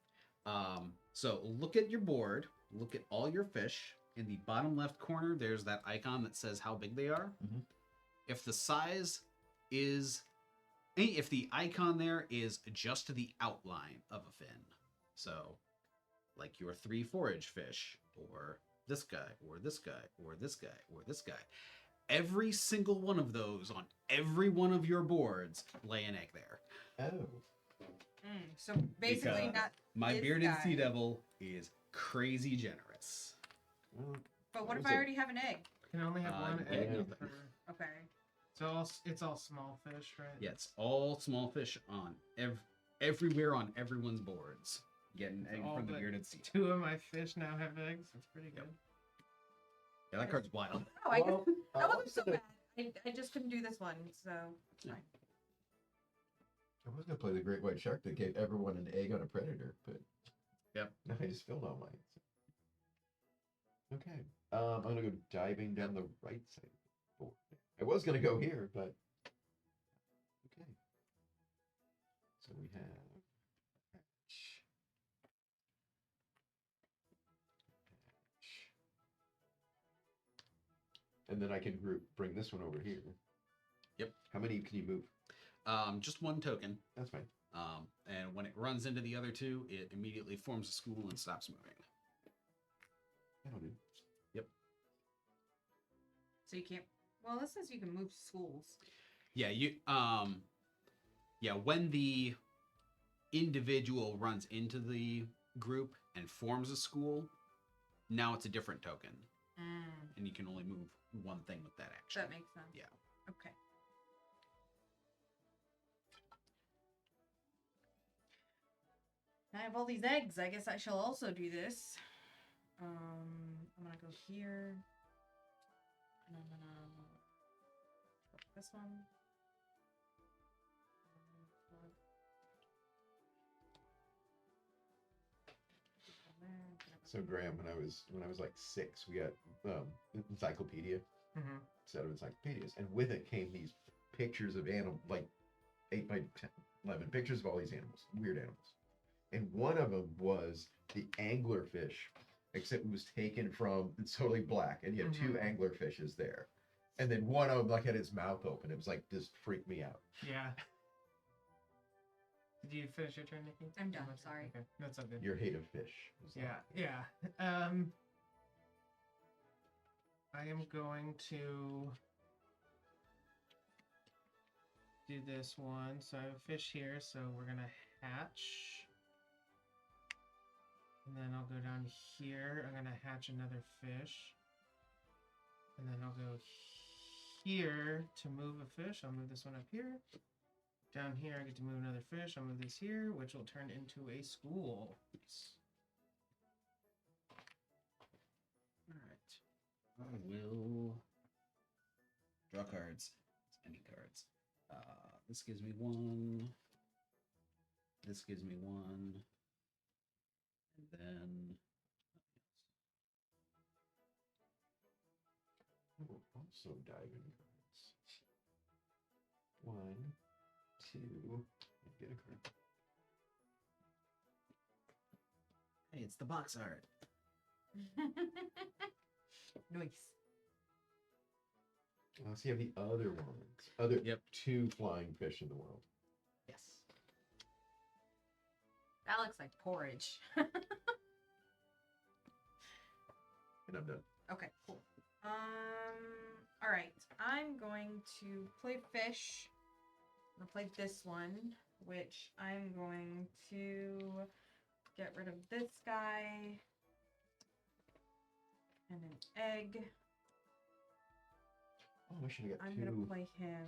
so look at your board, look at all your fish. In the bottom left corner, there's that icon that says how big they are. Mhm. If the size is, if the icon there is just the outline of a fin, so like your 3 forage fish, or this guy, or this guy, or this guy, or this guy, every single one of those on every one of your boards lay an egg there. Oh. So basically, Because not. My this bearded guy. sea devil is crazy generous. Well, But what if What I is it? already have an egg? Can only have one yeah, egg. nothing. Okay. So it's all small fish, right? Yeah, it's all small fish on everywhere on everyone's boards. Get an egg All from the but bearded sea. 2 of my fish now have eggs. That's pretty good. Yeah, that card's wild. Oh, I guess well, that wasn't so gonna- bad. I just couldn't do this one, so it's Yeah. fine. I was gonna play the great white shark that gave everyone an egg on a predator, but Yep. now I just filled all mine. Okay. I'm gonna go diving down the right side of the board. I was gonna go here, but okay. So we have hatch. Hatch. And then I can bring this one over here. Yep. How many can you move? Just one token. That's fine. And when it runs into the other two, it immediately forms a school and stops moving. That'll do. So you can't. Well, this says you can move schools. Yeah, when the individual runs into the group and forms a school, now it's a different token. And you can only move one thing with that action. That makes sense. Yeah. Okay. I have all these eggs. I guess I shall also do this. I'm gonna go here. And I'm gonna go for this one. So Graham, when I was like 6, we got encyclopedia, Mm-hmm. set of encyclopedias, and with it came these pictures of animal, like 8 by 10, 11 pictures of all these animals, weird animals, and one of them was the anglerfish, except it was taken from, it's totally black, and you had 2 anglerfishes there, and then one of them like had its mouth open. It was like, just freaked me out. Yeah. Did you finish your turn, Nikki? I'm done, sorry. Okay, that's all good. Your hate of fish. was Yeah, like- yeah. I am going to do this one. So I have a fish here, so we're gonna hatch. And then I'll go down here. I'm gonna hatch another fish. And then I'll go here to move a fish. I'll move this one up here. Down here, I get to move another fish. I'll move this here, which will turn into a school. All right. I will draw cards. Any cards. This gives me 1. This gives me 1. And then Oh, also diving cards. to get a card. Hey, it's the box art. Nice. Let's see, have the other ones. Other Yep. 2 flying fish in the world. Yes. That looks like porridge. And I'm done. Okay, cool. All right. I'm going to play fish. I'm gonna play this one, which I'm going to get rid of this guy and an egg. Oh, we should have got I'm 2. gonna play him.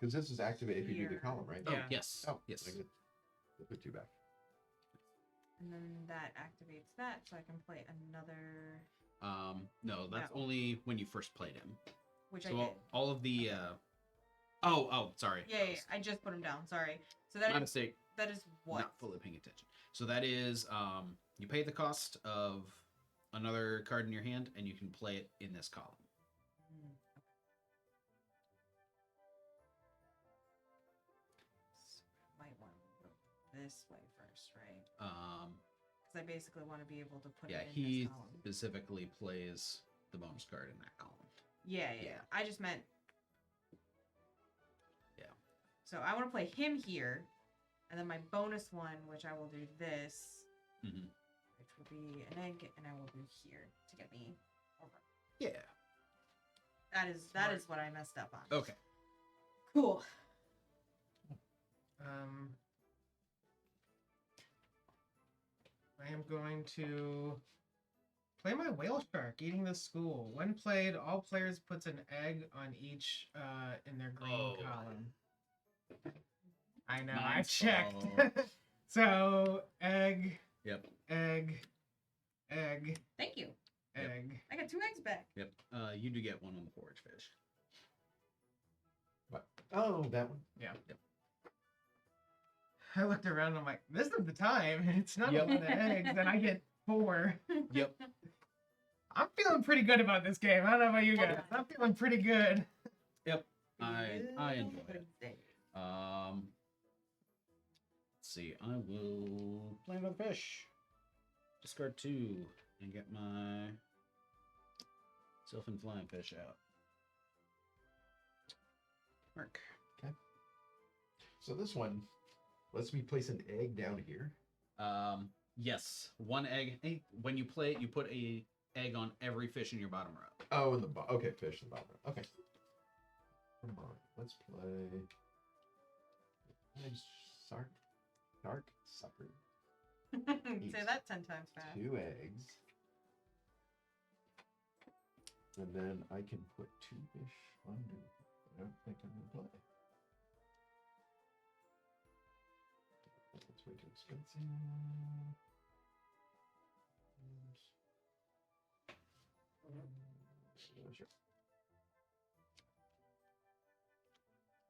Because this is activated if you do the here. column, right? Oh, Yeah. yes. Oh, Yes. I get- I'll put 2 back. And then that activates that, so I can play another, No, that's No. only when you first played him. which So I did. all of the oh, sorry. Yeah, I just put him down. Sorry. So that My is, mistake. that is what? Not fully paying attention. So that is you pay the cost of another card in your hand and you can play it in this column. Hmm, okay. So I might want to go this way first, right? Because I basically want to be able to put Yeah, it in he this column. specifically plays the bonus card in that column. Yeah. yeah. I just meant. Yeah. So I want to play him here, and then my bonus one, which I will do this, Mm-hmm. which will be an egg, and I will do here to get me over. Yeah. That is Smart. what I messed up on. Okay. Cool. I am going to play my whale shark eating the school. When played, all players puts an egg on each in their green Oh. column. I know, I Nice. checked. Oh. So egg, Yep. egg, egg, Thank you. Yep. egg. I got 2 eggs back. Yep. You do get one on the forage fish. What? Oh, that one. Yeah. Yep. I looked around and I'm like, this is the time. It's not Yep. a lot of eggs, and I get 4. Yep. I'm feeling pretty good about this game. I don't know about you guys. I'm feeling pretty good. I enjoy it. Wednesday. Let's see. I will play another fish. Discard 2 and get my sylphin flying fish out. Mark. So this one lets me place an egg down here. Yes. 1 egg. Hey, when you play it, you put a egg on every fish in your bottom row. Oh, in the okay, fish in the bottom. Okay. Come on, let's play. Nice shark sucker. Say that 10 times fast. 2 eggs. And then I can put 2 fish under. I don't think I'm gonna play. That's way too expensive. Sure.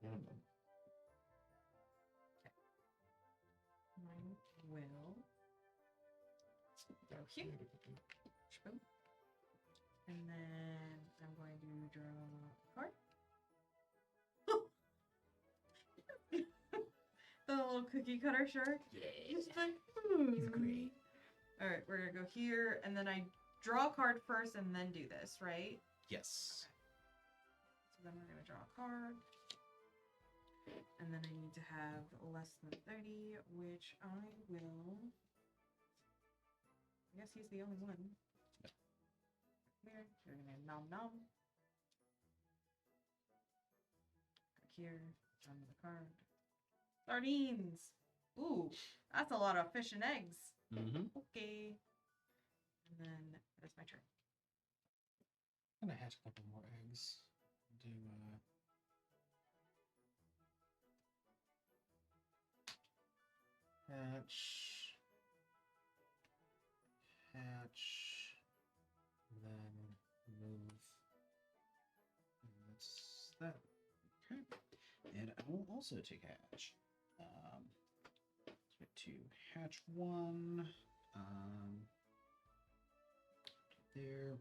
And I'm done. Mine will go here. Boom. And then I'm going to draw a card. The little cookie cutter shark. He's like, He's great. All right, we're gonna go here, and then I draw a card first, and then do this, right? Yes. So then we're gonna draw a card, and then I need to have less than 30, which I will. I guess he's the only one. Yep. Here, we're gonna nom nom. Back here, draw another card. Sardines. Ooh, that's a lot of fish and eggs. Mm-hmm. Okay. And then that's my turn. I'm gonna hatch a couple more eggs. Do hatch, and then move. And that's that. Okay. And I will also take hatch. Let's get to hatch 1. There.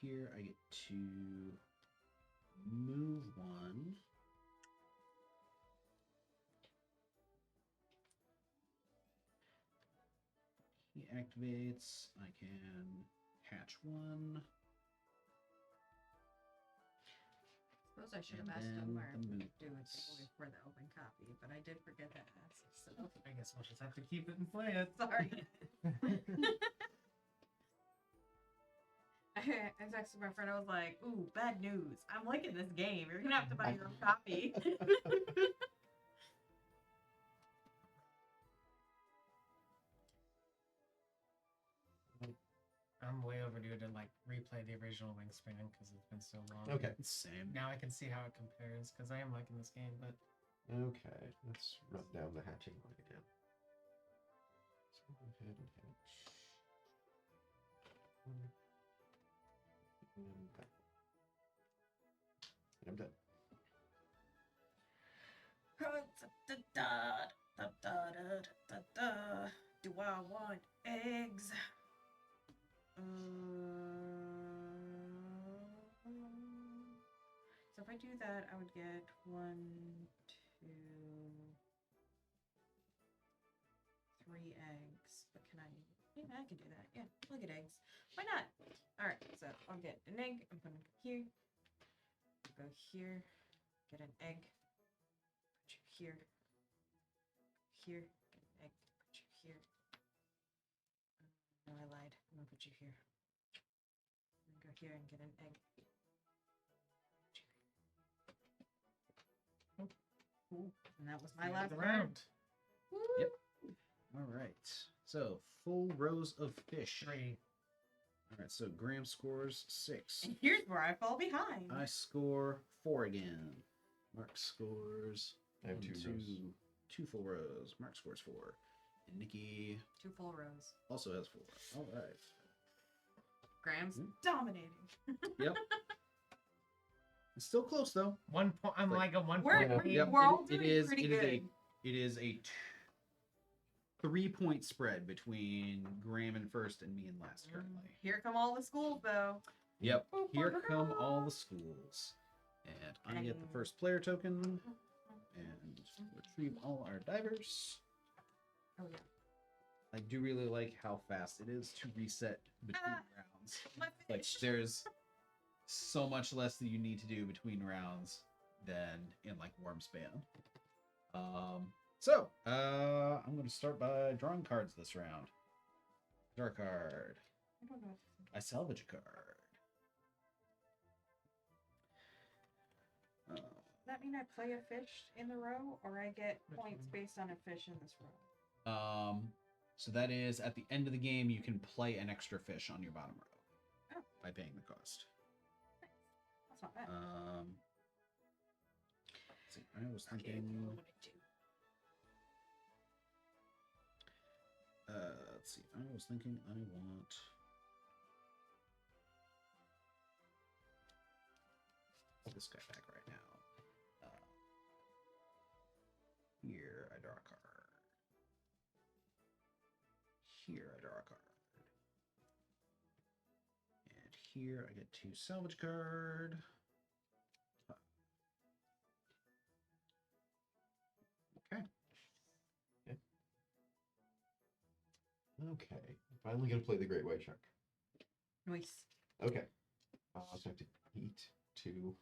Here I get to move one. He activates. I can hatch one. Suppose I should And have asked then Stonemaier the if we moves. could do a giveaway for the open copy, but I did forget to ask. So I guess we'll just have to keep it and play it. sorry. I texted my friend. I was like, "Ooh, bad news! I'm liking this game. You're gonna have to buy your own copy." I'm way overdue to like replay the original Wingspan because it's been so long. Okay. Same. Now I can see how it compares because I am liking this game, but Okay, let's run down the hatching line again. So go ahead and hatch. One. And that one. And I'm done. Do I want eggs? So if I do that, I would get 1, 2, 3 eggs. But can I? Yeah, I can do that. Yeah, look at eggs. Why not? All right, so I'll get an egg. I'm gonna go here. Go here. Get an egg. Put you here. Here. Get an egg. Put you here. No, I lied. I'm gonna put you here. And go here and get an egg. Cool. And that was my last round. Woo! Yep. All right. So full rows of fish. 3. All right. So Graham scores 6. And here's where I fall behind. I score 4 again. Mark scores I have 2 rows. 2 full rows. Mark scores 4. And Nikki 2 full rows. also has 4. All right. Graham's dominating. Yep. It's still close though. 1 point. I'm Like- like a 1 We're, point. we're, lead. Yep, we're all it doing is- pretty it is good. It is a 3-point spread between Graham in first and me in last currently. Here come all the schools, though. Yep. Here come all the schools. And I get the first player token and retrieve all our divers. Oh yeah. I do really like how fast it is to reset between rounds. My Like fish. there's so much less that you need to do between rounds than in like Wingspan. I'm going to start by drawing cards this round. Draw a card. I don't know. I salvage a card. Does that mean I play a fish in the row, or I get points based on a fish in this row? So that is at the end of the game, you can play an extra fish on your bottom row Oh. by paying the cost. That's not bad. Let's see, I was Okay, thinking. what would I do? Let's see. I was thinking I want. This guy back right now. Here I draw a card. Here I draw a card. And here I get to salvage card. Okay. Okay. Finally gonna play the Great White Shark. Nice. Okay. I'll also have to eat 2.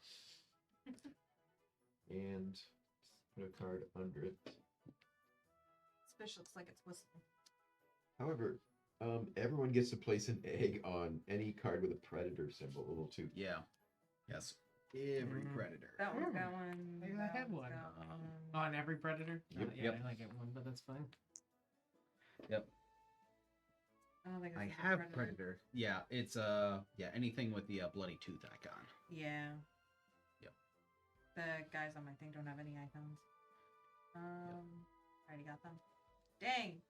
And put a card under it. This fish looks like it's whistling. However, everyone gets to place an egg on any card with a predator symbol. A little too. Yeah. Yes. Every Mm. predator. That one's Oh, got one. maybe I that had one's one. got one. On every predator? Yep. Yeah, Yep. I only get 1, but that's fine. Yep. I don't think I this is a have predator. Yeah, it's anything with the bloody tooth icon. Yeah. Yep. The guys on my thing don't have any icons. Already got them. Dang.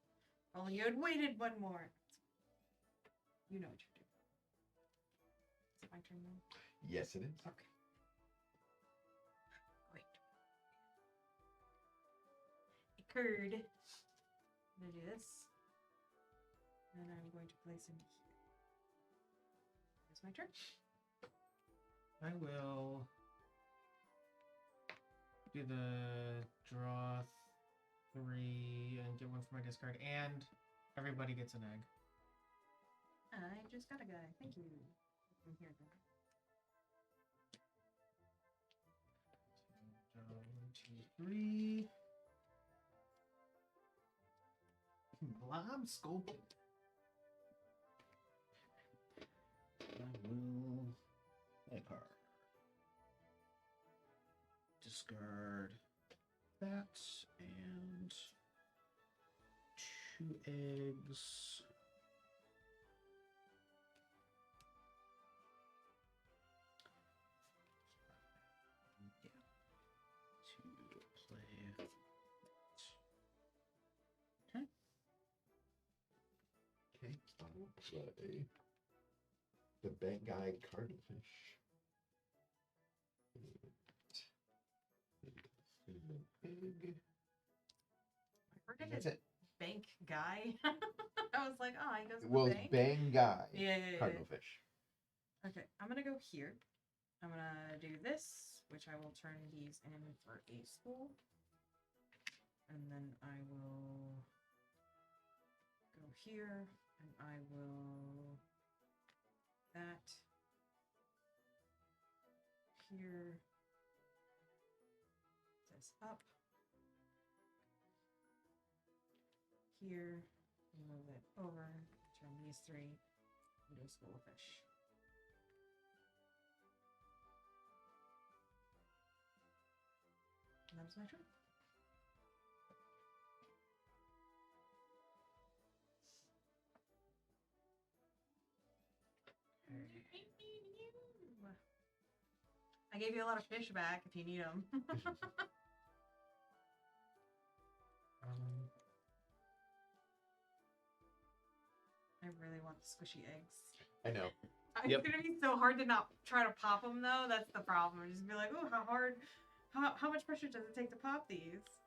If only you had waited one more. You know what you're doing. Is it my turn now? Yes, it is. Okay. Wait. A curd. I'm gonna do this. And I'm going to place him here. It's my turn. I will do the draw 3 and get one from my discard, and everybody gets an egg. I just got a guy. Thank you. I'm here then. Draw 1, 2, 3. Blob sculpted. I will play a card. Discard that and 2 eggs. Yeah. To play. Okay. Okay, I'll play the bent-eyed cardinalfish. Egg. Where did That's his it. bank guy? I was like, oh, he goes to Well, the it's bank. Bangai Yeah. cardinalfish. Okay, I'm gonna go here. I'm gonna do this, which I will turn these in for a school. And then I will go here, and I will that here. This up. Here, move it over, turn these 3 into a school of fish. And that was my turn. I gave you a lot of fish back if you need them. I really want the squishy eggs. I know. Yep. It's gonna be so hard to not try to pop them though. That's the problem. Just be like, oh, how hard? How much pressure does it take to pop these?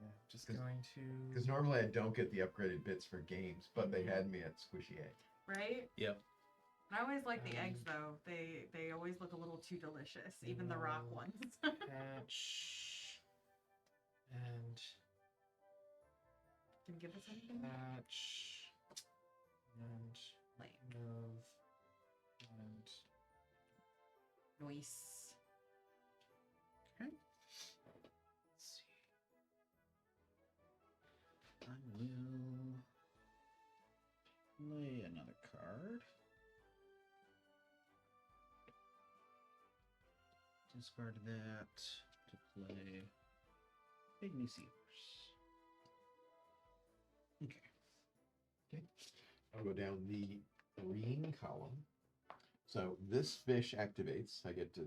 Yeah, just going to. Because normally I don't get the upgraded bits for games, but they had me at Squishy Egg. Right? Yep. And I always like the eggs though. They always look a little too delicious, even the rock ones. Hatch. And Can you give us anything? hatch. And Lame. move. And Noise. Okay. Let's see. I will play another card. Discard that to play Big New Seavers. Okay. Okay. I'll go down the green column. So this fish activates. I get to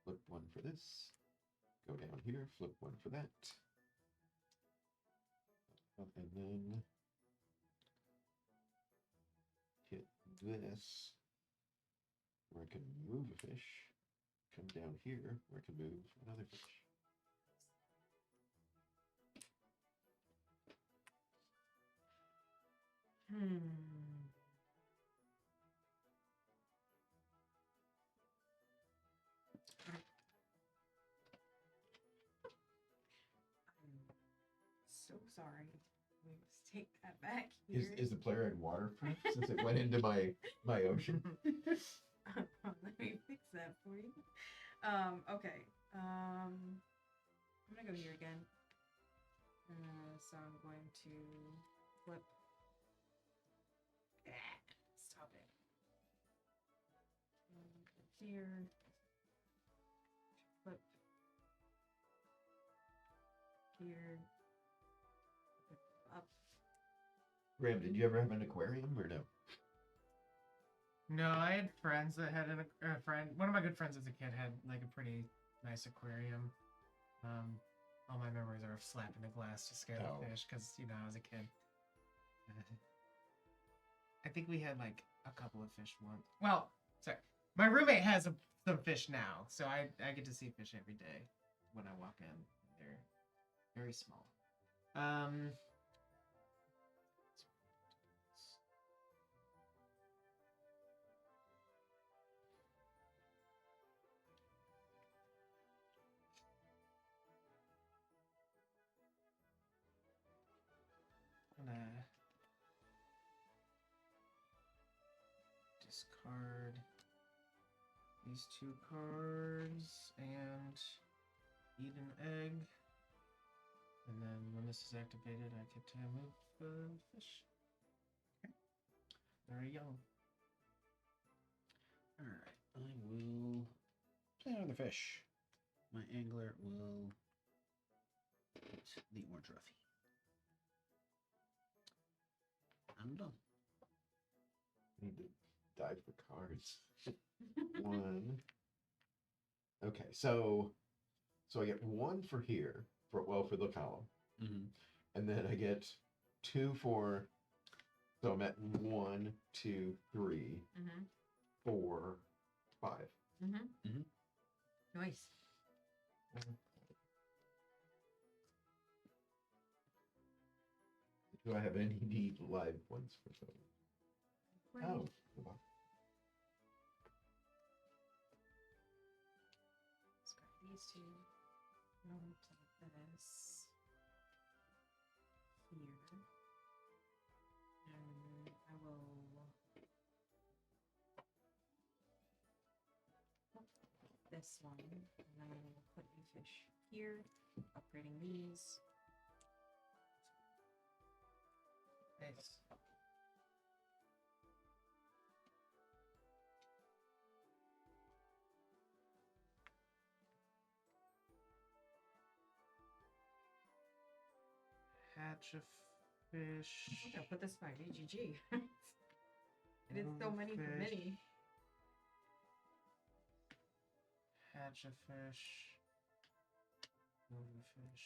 flip one for this. Go down here, flip one for that. And then hit this, where I can move a fish. Come down here, where I can move another fish. I'm so sorry. Let's take that back Is here. the player egg waterproof since it went into my ocean? Let me fix that for you. Okay. I'm gonna go here again. So I'm going to flip. Stop it. Here. Flip. Here. Flip up. Graham, did you ever have an aquarium or no? no, I had friends that had a friend. One of my good friends as a kid had like a pretty nice aquarium. All my memories are of slapping the glass to scare Oh. the fish because I was a kid. I think we had like a couple of fish once. Well, sorry, my roommate has some fish now, so I get to see fish every day when I walk in. They're very small. Discard these 2 cards and eat an egg. And then when this is activated, I get to move the fish. Okay. Very young. Alright, I will play another fish. My angler will eat the orange roughy. I'm done. I need to dive for cards. 1. Okay, so I get 1 for here, for the column. Mm-hmm. And then I get 2 for, so I'm at 1, 2, 3, Mm-hmm. 4, 5. Mm-hmm. Mm-hmm. Nice. Do I have any need live ones for those? Oh. Wow. Scrap these 2. I'll put this here. And I will put this one. And then I will put a fish here. Upgrading these. Nice. Hatch a fish. I'm gonna put this in my VGG. It is so Move a many for fish. many. Hatch a fish. Move a fish.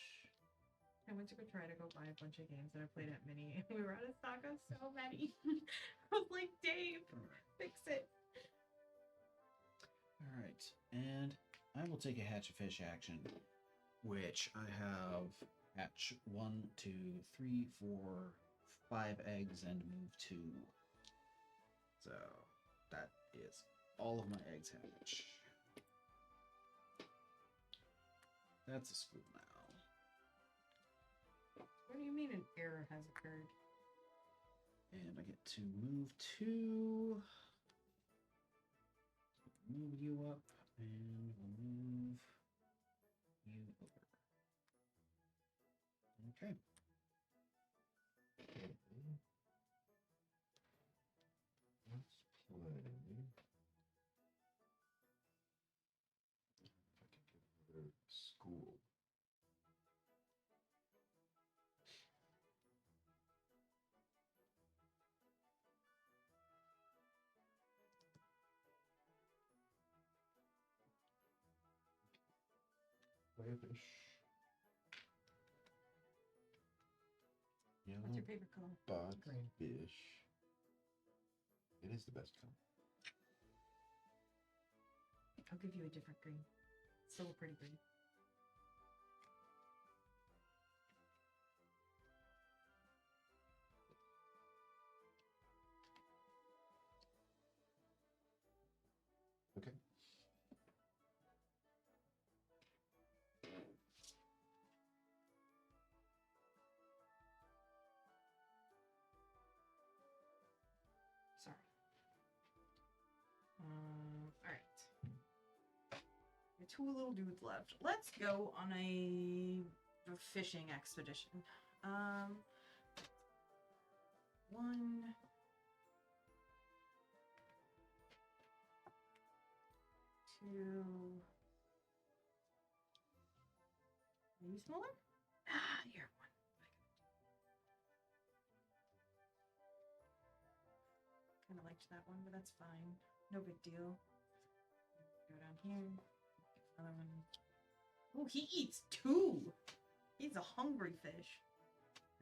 I went to go try to go buy a bunch of games that I played at Mini, and we were out of stock of so many. I was like, Dave, fix it. Alright, and I will take a hatch a fish action, which I have hatch 1, 2, 3, 4, 5 eggs and move 2. So that is all of my eggs hatch. That's a school now. What do you mean an error has occurred? And I get to move 2. Move you up, and we'll move you over. Okay. Okay. Let's play. If I can get another school. Play a fish. What's Yellow your favorite color? box Green. fish. It is the best color. I'll give you a different green. Still a pretty green. Okay. Sorry. All right. Two little dudes left. Let's go on a fishing expedition. 1, 2. Are you smaller? Ah, you're 1. Kind of liked that one, but that's fine. No big deal. Go down here. Another one. Oh, he eats 2. He's a hungry fish.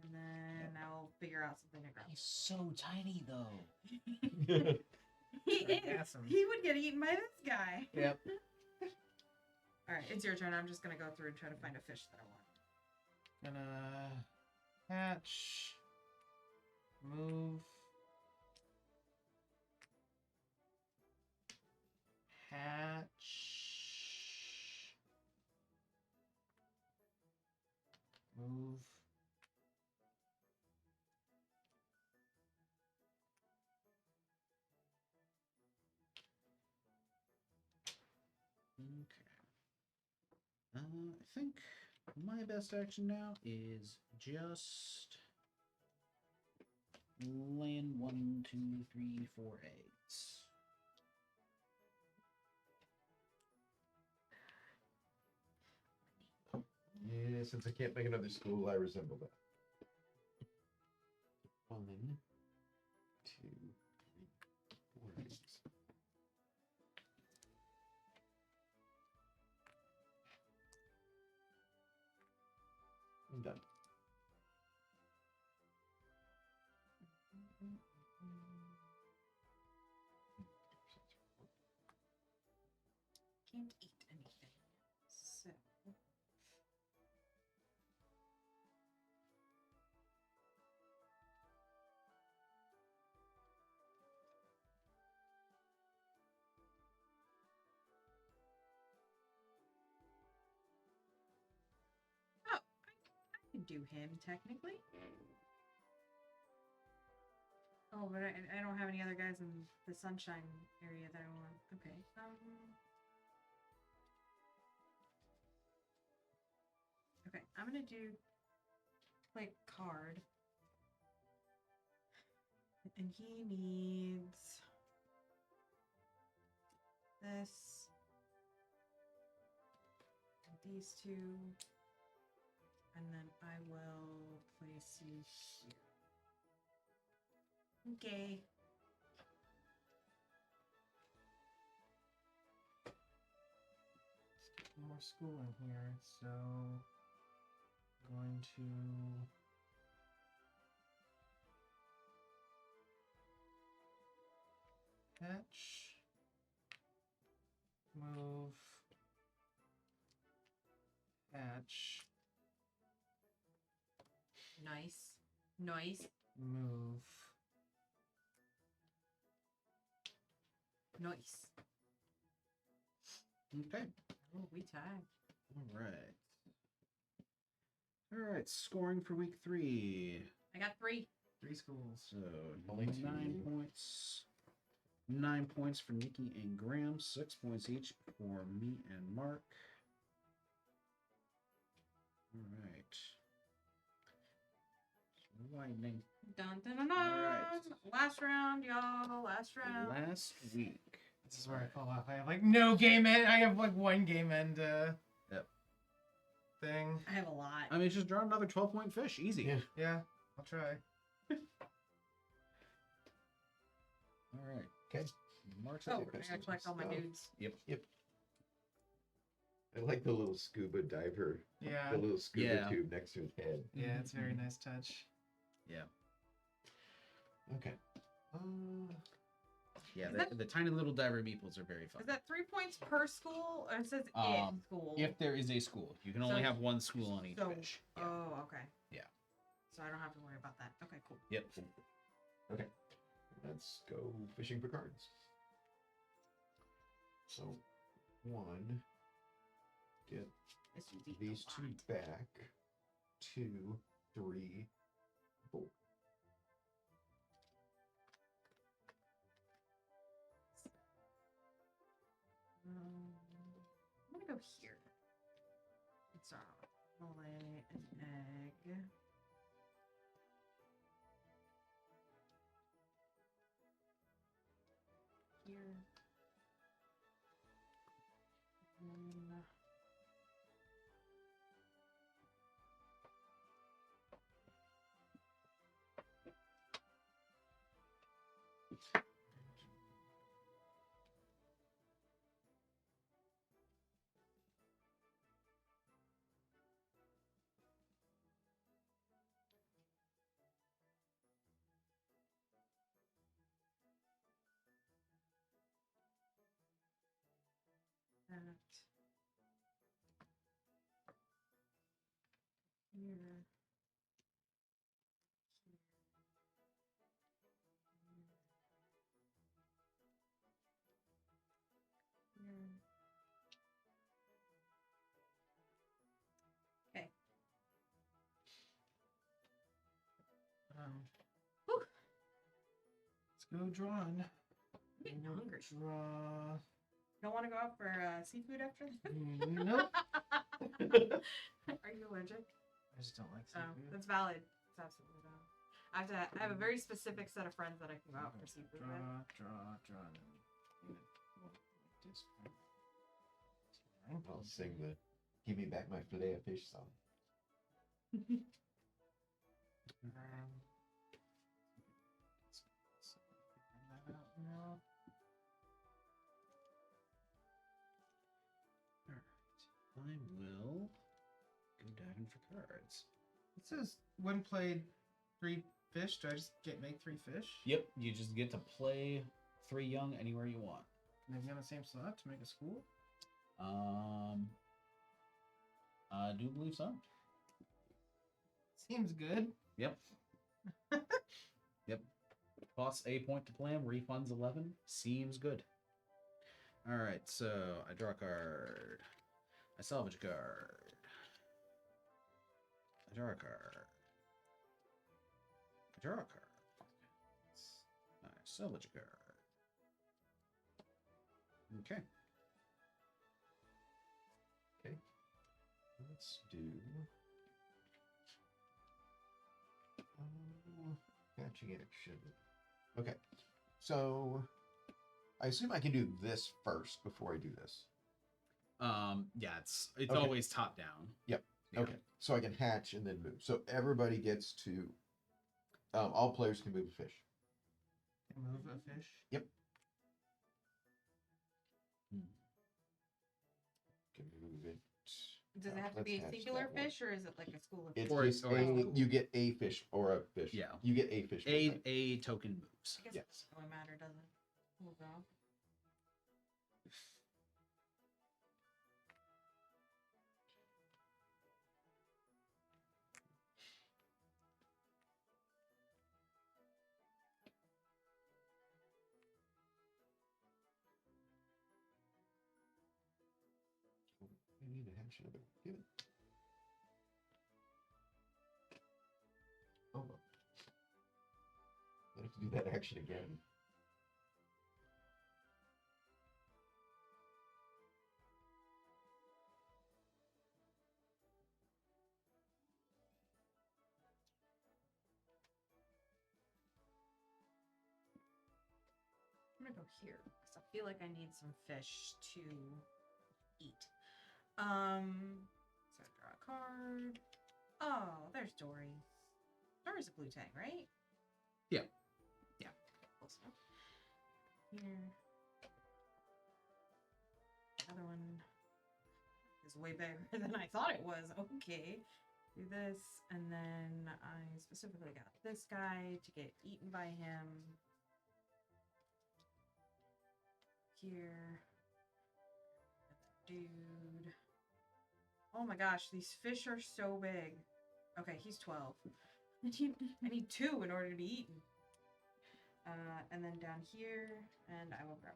And then I'll figure out something to grab. He's so tiny, though. He is. Awesome. He would get eaten by this guy. Yep. All right, it's your turn. I'm just gonna go through and try to find a fish that I want. Gonna hatch. Move. Hatch. Move. I think my best action now is just land 1, 2, 3, 4 eggs. Yeah, since I can't make another school, I resemble that. 1, 2, 3, 4 eggs. I'm done. Can't eat anything. So. Oh, I can do him technically. Oh, but I don't have any other guys in the sunshine area that I want. Okay. Okay, I'm gonna play card. And he needs this. And these two. And then I will place you here. Okay. Let's get more school in here. So, going to hatch, move, hatch, Nice. Nice. move. Nice. Okay. Oh, we tied. All right. All right. Scoring for week 3. I got 3. 3 schools. So Only 2. 9 points. 9 points for Nikki and Graham. 6 points each for me and Mark. All right. Lightning. Dun dun dun dun. Alright. Last round, y'all. Last round. Last week. This is where I fall off. I have like no game end. I have like 1 game end Yep. thing. I have a lot. I mean, just draw another 12-point fish. Easy. Yeah. Yeah, I'll try. All right. Okay. Mark's Oh, up. I gotta collect all my dudes. I like the little scuba diver, Yeah, the little scuba Yeah. tube next to his head. yeah, it's a very nice touch. Yeah. Okay. Yeah, Is the, that- the tiny little diver meeples are very fun. Is that 3 points per school? Or it says if school. If there is a school, you can only So- have 1 school on each so- fish. Yeah. Oh, okay. Yeah. So I don't have to worry about that. Okay, cool. Yep. Okay. Let's go fishing for cards. So, 1, get This was eating these a 2 lot. back, 2, 3, 4. I'm gonna go here. So I'll lay an egg. Here. And that. Here. Here. Okay. Whew. Let's go drawing. I'm getting hungry. Draw. Don't want want to go out for seafood after this? Nope. Are you allergic? I just don't like Oh, seafood. that's valid. It's absolutely valid. I have a very specific set of friends that I can go out for seafood with. Draw. I'll sing the "Give Me Back My Fillet of Fish" song. I will go diving for cards. It says when played 3 fish. Do I just make 3 fish? Yep, you just get to play 3 young anywhere you want. Can they be on the same slot to make a school? I do believe so. Seems good. Yep. Yep. Costs a point to play 'em, refunds 11. Seems good. Alright, so I draw a card. I salvage a card. I draw a card. I draw a card. I salvage a card. Okay. Let's do. Catching action. Okay, so I assume I can do this first before I do this. Yeah, it's Okay. always top down. Yep. Yeah. Okay, so I can hatch and then move. So everybody gets to. All players can move a fish. Can move a fish. Can move it. Does it have to be a Let's hatch singular that one. fish, or is it like a school of It's fish? Or- just or a- you get a fish or a fish. Yeah. You get a fish. per turn. A token moves. I guess Yes. it doesn't really matter, does it? We'll go. I need to hatch another one. Give it. Oh well. I have to do that action again. I'm gonna go here because I feel like I need some fish to eat. So I draw a card. Oh, there's Dory. Dory's a blue tang, right? Yeah. Yeah. Close enough. Here. Another one is way bigger than I thought it was. Okay. Do this, and then I specifically got this guy to get eaten by him. Here. Dude. Oh my gosh, these fish are so big. Okay, he's 12. I need 2 in order to be eaten. And then down here, and I will grab.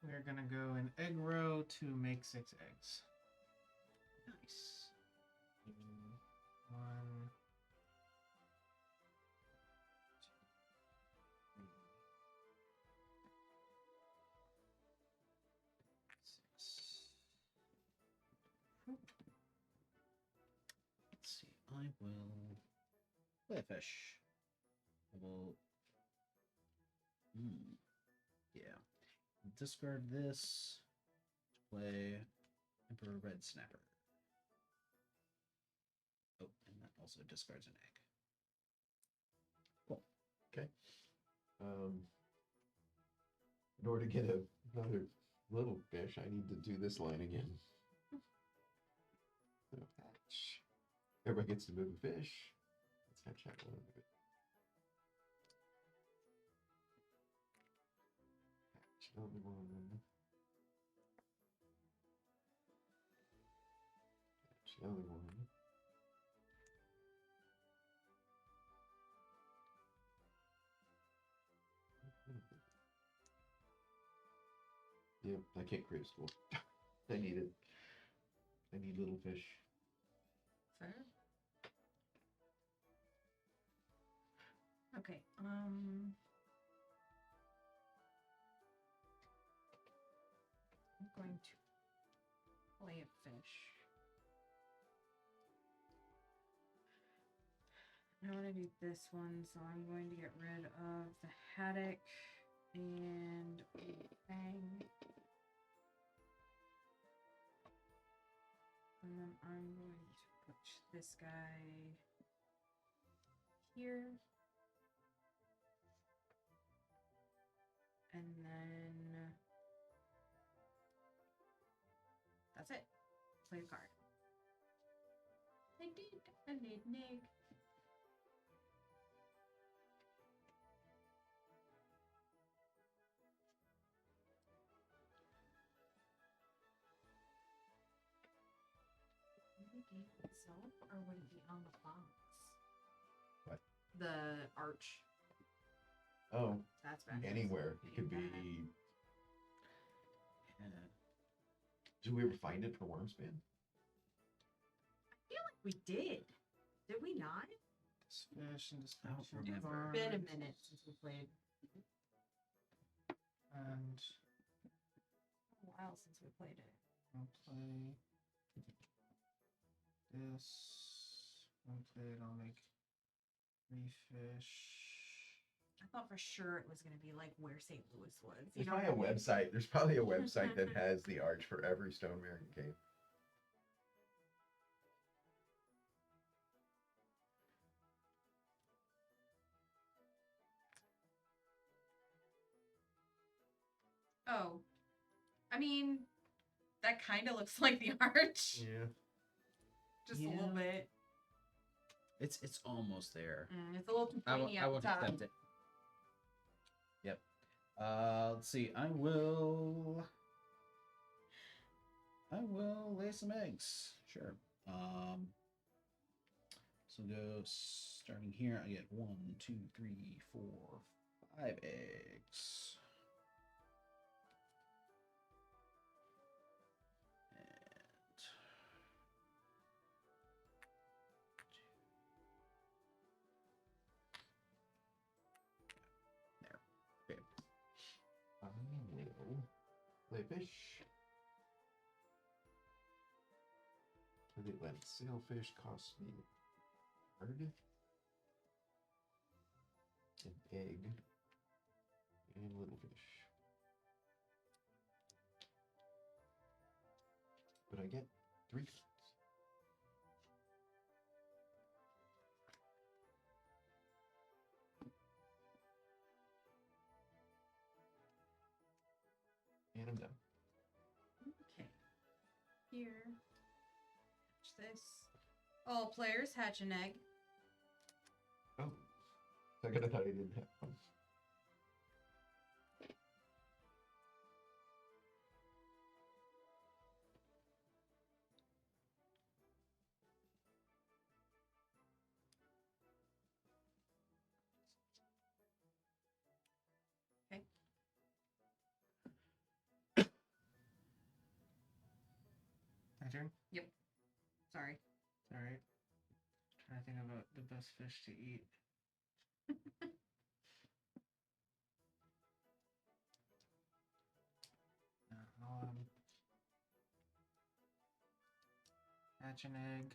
We're gonna go in egg row to make 6 eggs. Nice. 1. 6. Let's see. I will play a fish. I will. Yeah. Discard this to play Emperor Red Snapper. Oh, and that also discards an egg. Cool. Okay. In order to get another little fish, I need to do this line again. So hatch. Everybody gets to move a fish. Let's hatch that one. Hatch another one. Hatch another one. Yep, I can't create a school. I need it. I need little fish. Fair. Okay, going to play a fish. I want to do this one, so I'm going to get rid of the haddock and bang. And then I'm going to put this guy here. And then that's it. Play the card. I did nig. The game itself, or would it be on the box? What? The arch. Oh, That's bad. anywhere. It could be. Yeah. Did we ever find it for Wormspan? I feel like we did. Did we not? This fish and this I don't fish. remember. It's been a minute since we played. And A while since we played it. I'll play this. I'll play it. I'll make 3 fish. I thought for sure it was going to be like where St. Louis was. There's know probably a what I mean? website. There's probably a website that has the arch for every Stonemaier game. Oh. I mean, that kind of looks like the arch. Yeah. Just a little Yeah. bit. It's almost there. It's a little too pointy I out won't top. accept it. Yep. Let's see. I will lay some eggs. Sure. So go starting here. I get 1, 2, 3, 4, 5 eggs. I will play fish. So the Atlantic sailfish costs me a card, an egg, and little fish. But I get 3 cards. And I'm done. Okay. Here. Hatch this. All players hatch an egg. Oh, second I thought I didn't have one. Okay. My turn? Sorry. Alright. Trying to think about the best fish to eat. I'll hatch an egg.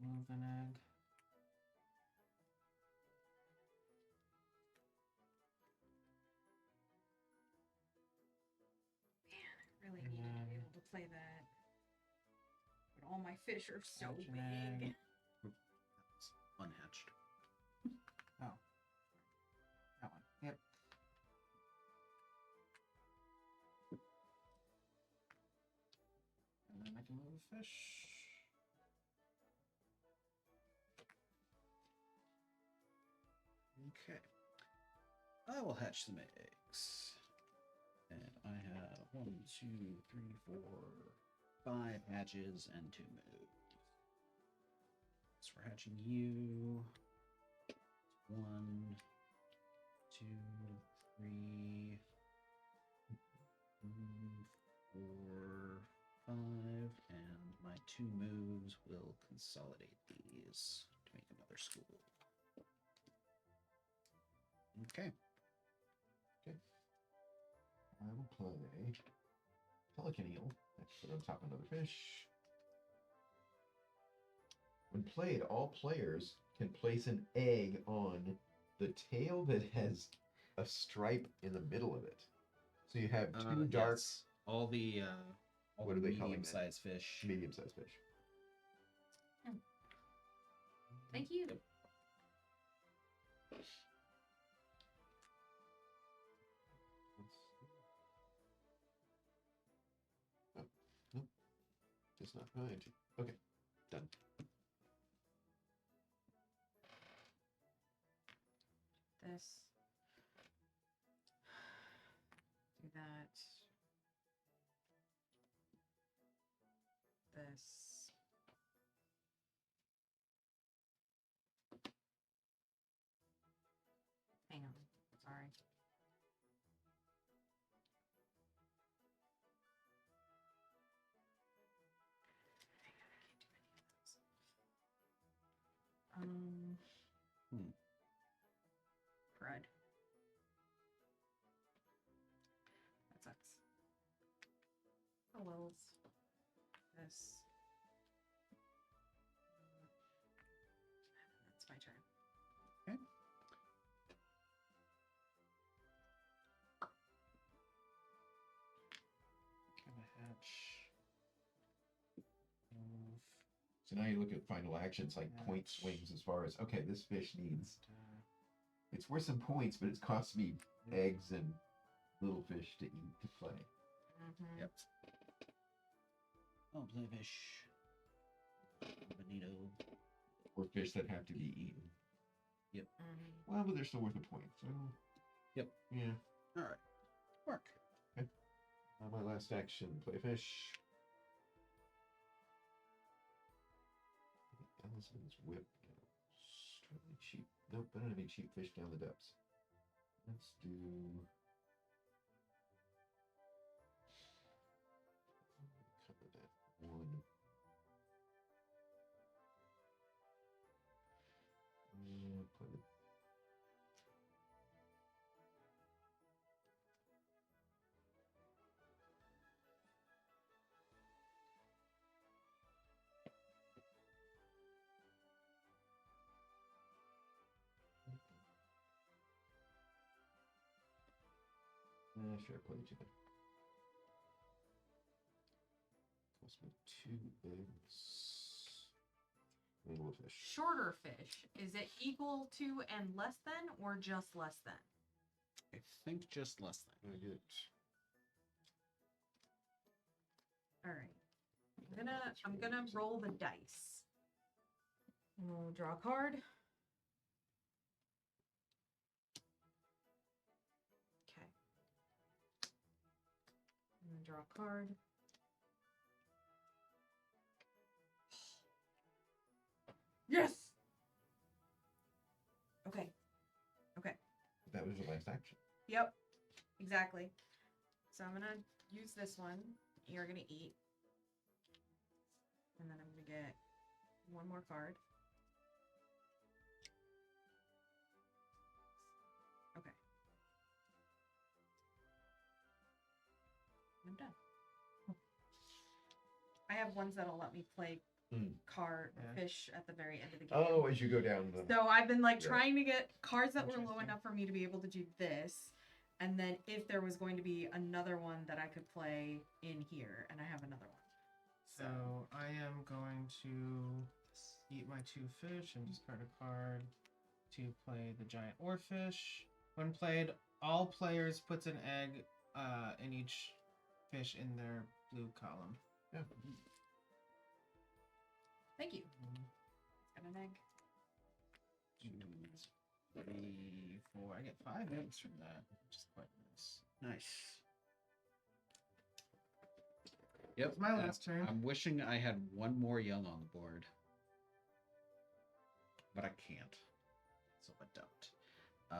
Move an egg. Really needed to be able to play that. But all my fish are so Hatch an big. egg. It's unhatched. Oh. That one. Yep. And then I can move a fish. Okay. I will hatch some eggs. And I have 1, 2, 3, 4, 5 hatches and 2 moves. So we're hatching you. 1, 2, 3, 4, 5, and my 2 moves will consolidate these to make another school. Okay. will play pelican eel. That's put on top of another fish. When played, all players can place an egg on the tail that has a stripe in the middle of it. So you have two dark, yes. All the What do they call them? medium-sized fish. medium-sized fish. Thank you. Yep. Oh, nope. Just not going to. Okay, done. This. Do that. This. Hang on. Sorry. Crud. That sucks. Oh wells. This. That's my turn. Okay. Kind of hatch. Move. So now you look at final actions like point Hatch. swings as far as, okay, this fish needs, And, it's worth some points, but it's cost me eggs and little fish to eat to play. Mm-hmm. Yep. Oh, play fish. Bonito. Or fish that have to be eaten. Mm-hmm. Well, but they're still worth a point, so. Yep. Yeah. All right. Work. My last action, play fish. Elizabeth's whip. Extremely cheap. Nope, I don't have any cheap fish down the depths. Let's do. Cover that one. Yeah, play the. Sure, play each other. Cost me 2 eggs. And a little fish. Shorter fish. Is it equal to and less than, or just less than? I think just less than. I get. All right. I'm gonna roll the dice. We'll draw a card. Okay. I'm gonna draw a card. Yes. Okay. Okay. That was your last action. Yep. Exactly. So I'm gonna use this one. You're gonna eat. And then I'm gonna get one more card. Okay. I'm done. I have ones that'll let me play card Yeah. fish at the very end of the game. Oh, as you go down the. So I've been like Yeah. trying to get cards that were low Interesting. enough for me to be able to do this. And then if there was going to be another one that I could play in here, and I have another one. So I am going to eat my 2 fish and discard a card to play the giant oarfish. When played, all players puts an egg in each fish in their blue column. Yeah. Thank you. Got an egg. 2, 3, 4. I get 5 eggs from that, which is quite nice. Nice. Yep. It's my last turn. I'm wishing I had one more young on the board. But I can't. So I don't. I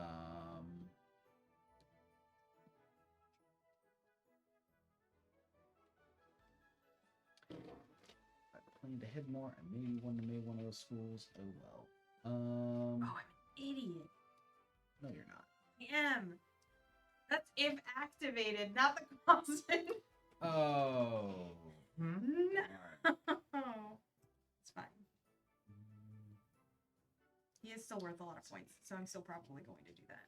planned to head more. I maybe made one of those schools. Oh well. Oh, I'm an idiot. No, you're not. I am. That's if activated, not the constant. Oh. Hmm? No. It's fine. He is still worth a lot of points, so I'm still probably going to do that.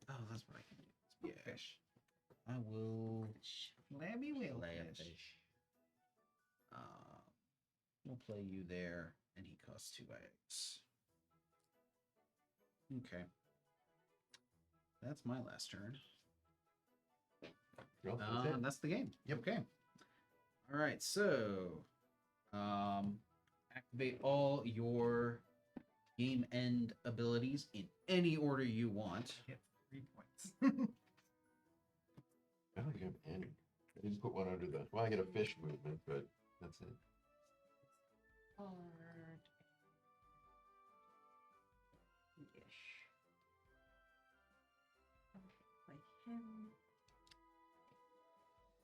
Oh, that's what I can do. Yeah. Fish. I will. Flabby whale Play a fish. fish. We'll play you there, and he costs 2 eggs. Okay. That's my last turn. Well, that's it. That's the game. Yep. Okay. All right. So, activate all your game end abilities in any order you want. Get 3 points. I don't think I have any. I didn't put one under the. Well, I get a fish movement, but that's it. Hard. Ish. Okay, play him.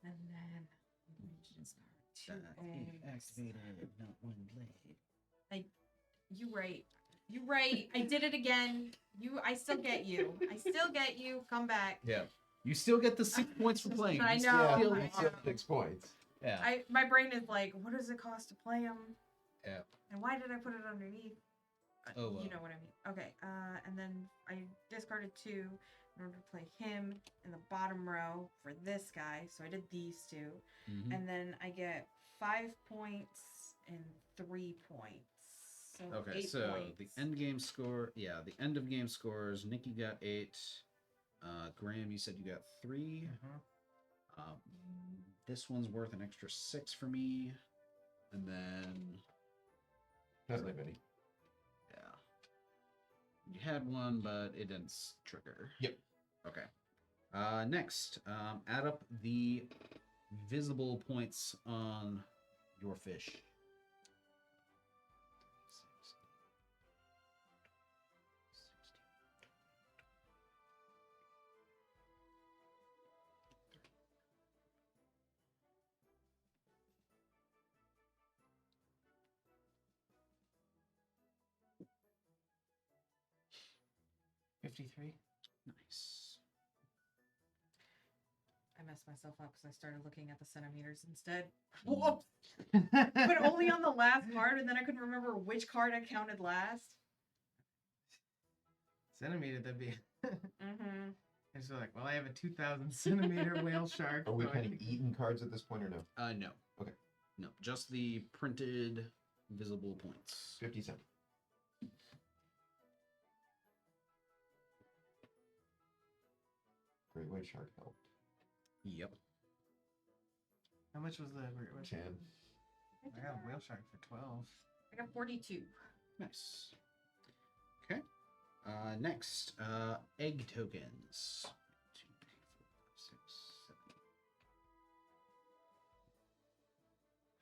And then I'm going to discard 2 eggs. Activated, not one blade. You right. You right. I did it again. I still get you. I still get you. Come back. Yeah. You still get the 6 points for playing. I You know, still Yeah, feel I like- that's know. 6 points. Yeah. My brain is like, what does it cost to play him? Yeah. And why did I put it underneath? Oh, well. You know what I mean. Okay. And then I discarded 2 in order to play him in the bottom row for this guy. So I did these 2, Mhm. and then I get 5 points and 3 points. So Okay, 8 so points. the end game score, the end of game scores. Nikki got 8. Graham, you said you got 3. This one's worth an extra 6 for me, and then Doesn't have any. yeah, you had one, but it didn't trigger. Yep. Okay. Next, add up the visible points on your fish. 53. Nice. I messed myself up because I started looking at the centimeters instead. Mm. Whoops! But only on the last card, and then I couldn't remember which card I counted last. Centimeter, that'd be. Mm-hmm. I just feel like, well, I have a 2,000 centimeter whale shark. Are we so I kind of think- eating cards at this point or no? No. Okay. No, just the printed visible points. 57. Great white shark helped. Yep. How much was the. What, 10. I got a whale shark for 12. I got 42. Nice. Okay. Next, egg tokens. 2, 3, 4, 5, 6, 7.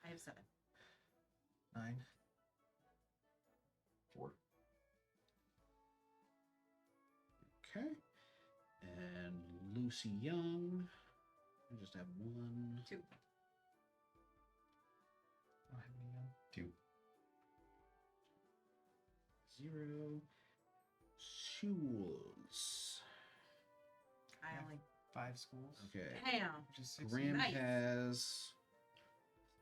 I have 7. 9. 4. Okay. And Lucy Young. I just have 1. 2. I don't have any young. 2. 0. Schools. I Yeah. only. 5 schools. Okay. Damn. Which is 60. Graham Nice. has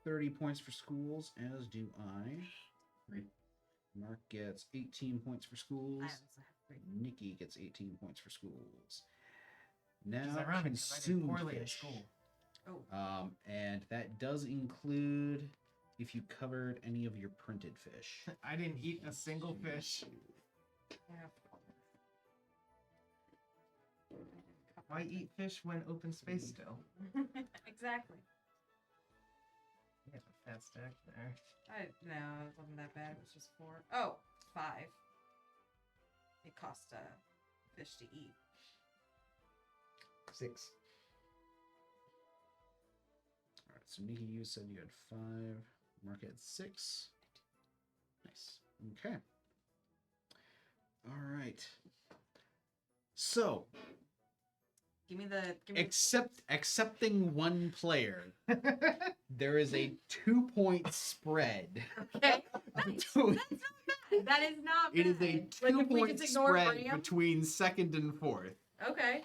30 points for schools, as do I. Great. Mark gets 18 points for schools. I also have 3. Nikki gets 18 points for schools. Which is Now, ironic because I did consumed poorly in fish. school. Oh. And that does include if you covered any of your printed fish. I didn't eat a single fish. Yeah. Why eat fish when open space still? Exactly. You have a fat stack there. No, it wasn't that bad. It was just 4. Oh, 5. It cost fish to eat. 6. Alright, so Nikki, you said you had 5. Mark had 6. Nice. Okay. Alright. So, Give me the. excepting one player, there is a 2-point spread Okay. Nice. between, That's not bad. That is not bad. It is a Like, 2 if we point just ignore spread Graham? between second and fourth. Okay.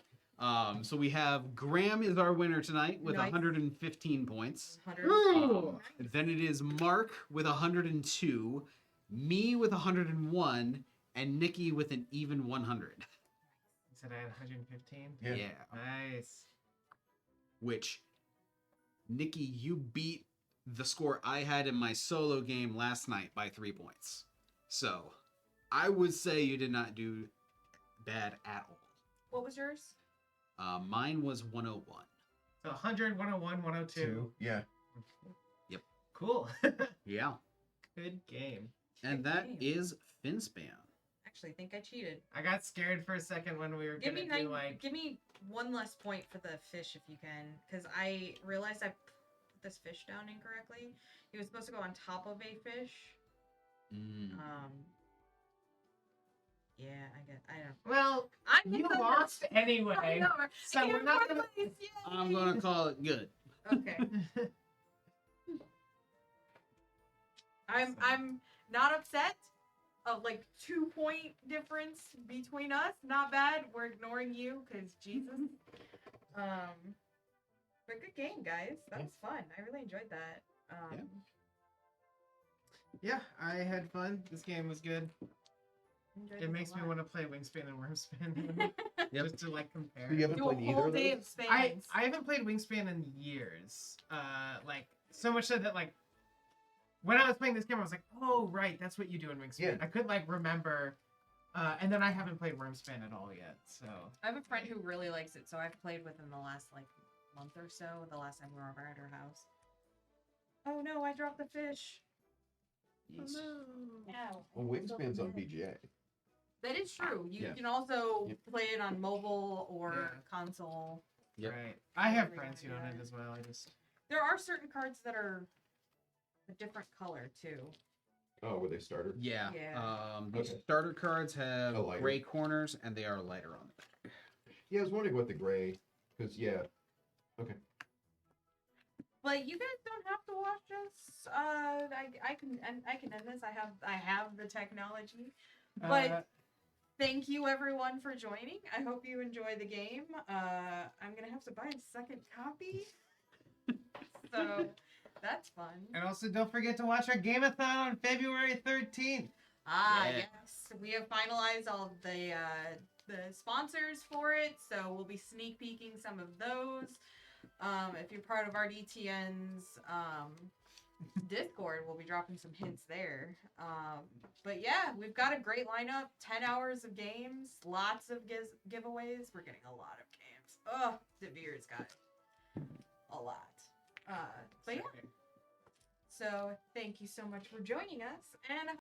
So we have Graham is our winner tonight with Nice. 115 points. 100. Ooh. Then it is Mark with 102, me with 101, and Nikki with an even 100. You said I had 115? Yeah. Nice. Which, Nikki, you beat the score I had in my solo game last night by 3 points. So, I would say you did not do bad at all. What was yours? Mine was 101. So 100, 101, 102. Two. Yeah. Cool. Yeah. Good game. And Good that game. is Finspan. Actually, I think I cheated. I got scared for a second when we were Give gonna me do like. give me one less point for the fish if you can, because I realized I put this fish down incorrectly. He was supposed to go on top of a fish. Mm. Yeah, I don't. Well, I'm you the winner. lost I anyway. know. So I we're got not fourth gonna. place, yay! I'm gonna call it good. Okay. I'm not upset. Of like 2 point difference between us, not bad. We're ignoring you because Jesus. But good game, guys. That was fun. I really enjoyed that. Yeah, I had fun. This game was good. enjoyed It this makes a me lot. want to play Wingspan and Wormspan Yep. just to like compare. So you haven't Do played a either whole of day those? of spans. I haven't played Wingspan in years. Like so much so that like when I was playing this game, I was like, oh right, that's what you do in Wingspan. Yeah. I couldn't like remember. And then I haven't played Wormspan at all yet. So I have a friend who really likes it, so I've played with him the last like month or so. The last time we were over at her house. Oh no! I dropped the fish. Yeesh. Ow. Well, Wingspan's on BGA. That is true. You Yeah. can also Yep. play it on mobile or Yeah. console. Yep. Right. I have Really friends who own good. it as well. I just There are certain cards that are a different color too. Oh, were they starter? Yeah. Yeah. The Okay. starter cards have Oh, lighter. gray corners and they are lighter on the back. Yeah, I was wondering what the gray, because yeah. Okay. But you guys don't have to watch us. I can end this. I have the technology. But thank you everyone for joining. I hope you enjoy the game. I'm gonna have to buy a second copy. So that's fun. and also don't forget to watch our Gameathon on February 13th. Yeah. Yes. We have finalized all of the sponsors for it, so we'll be sneak peeking some of those. If you're part of our DTN's Discord, we'll be dropping some hints there. But yeah, we've got a great lineup. 10 hours of games, lots of giveaways. We're getting a lot of games. Oh, Devere's got a lot. But yeah. So thank you so much for joining us, and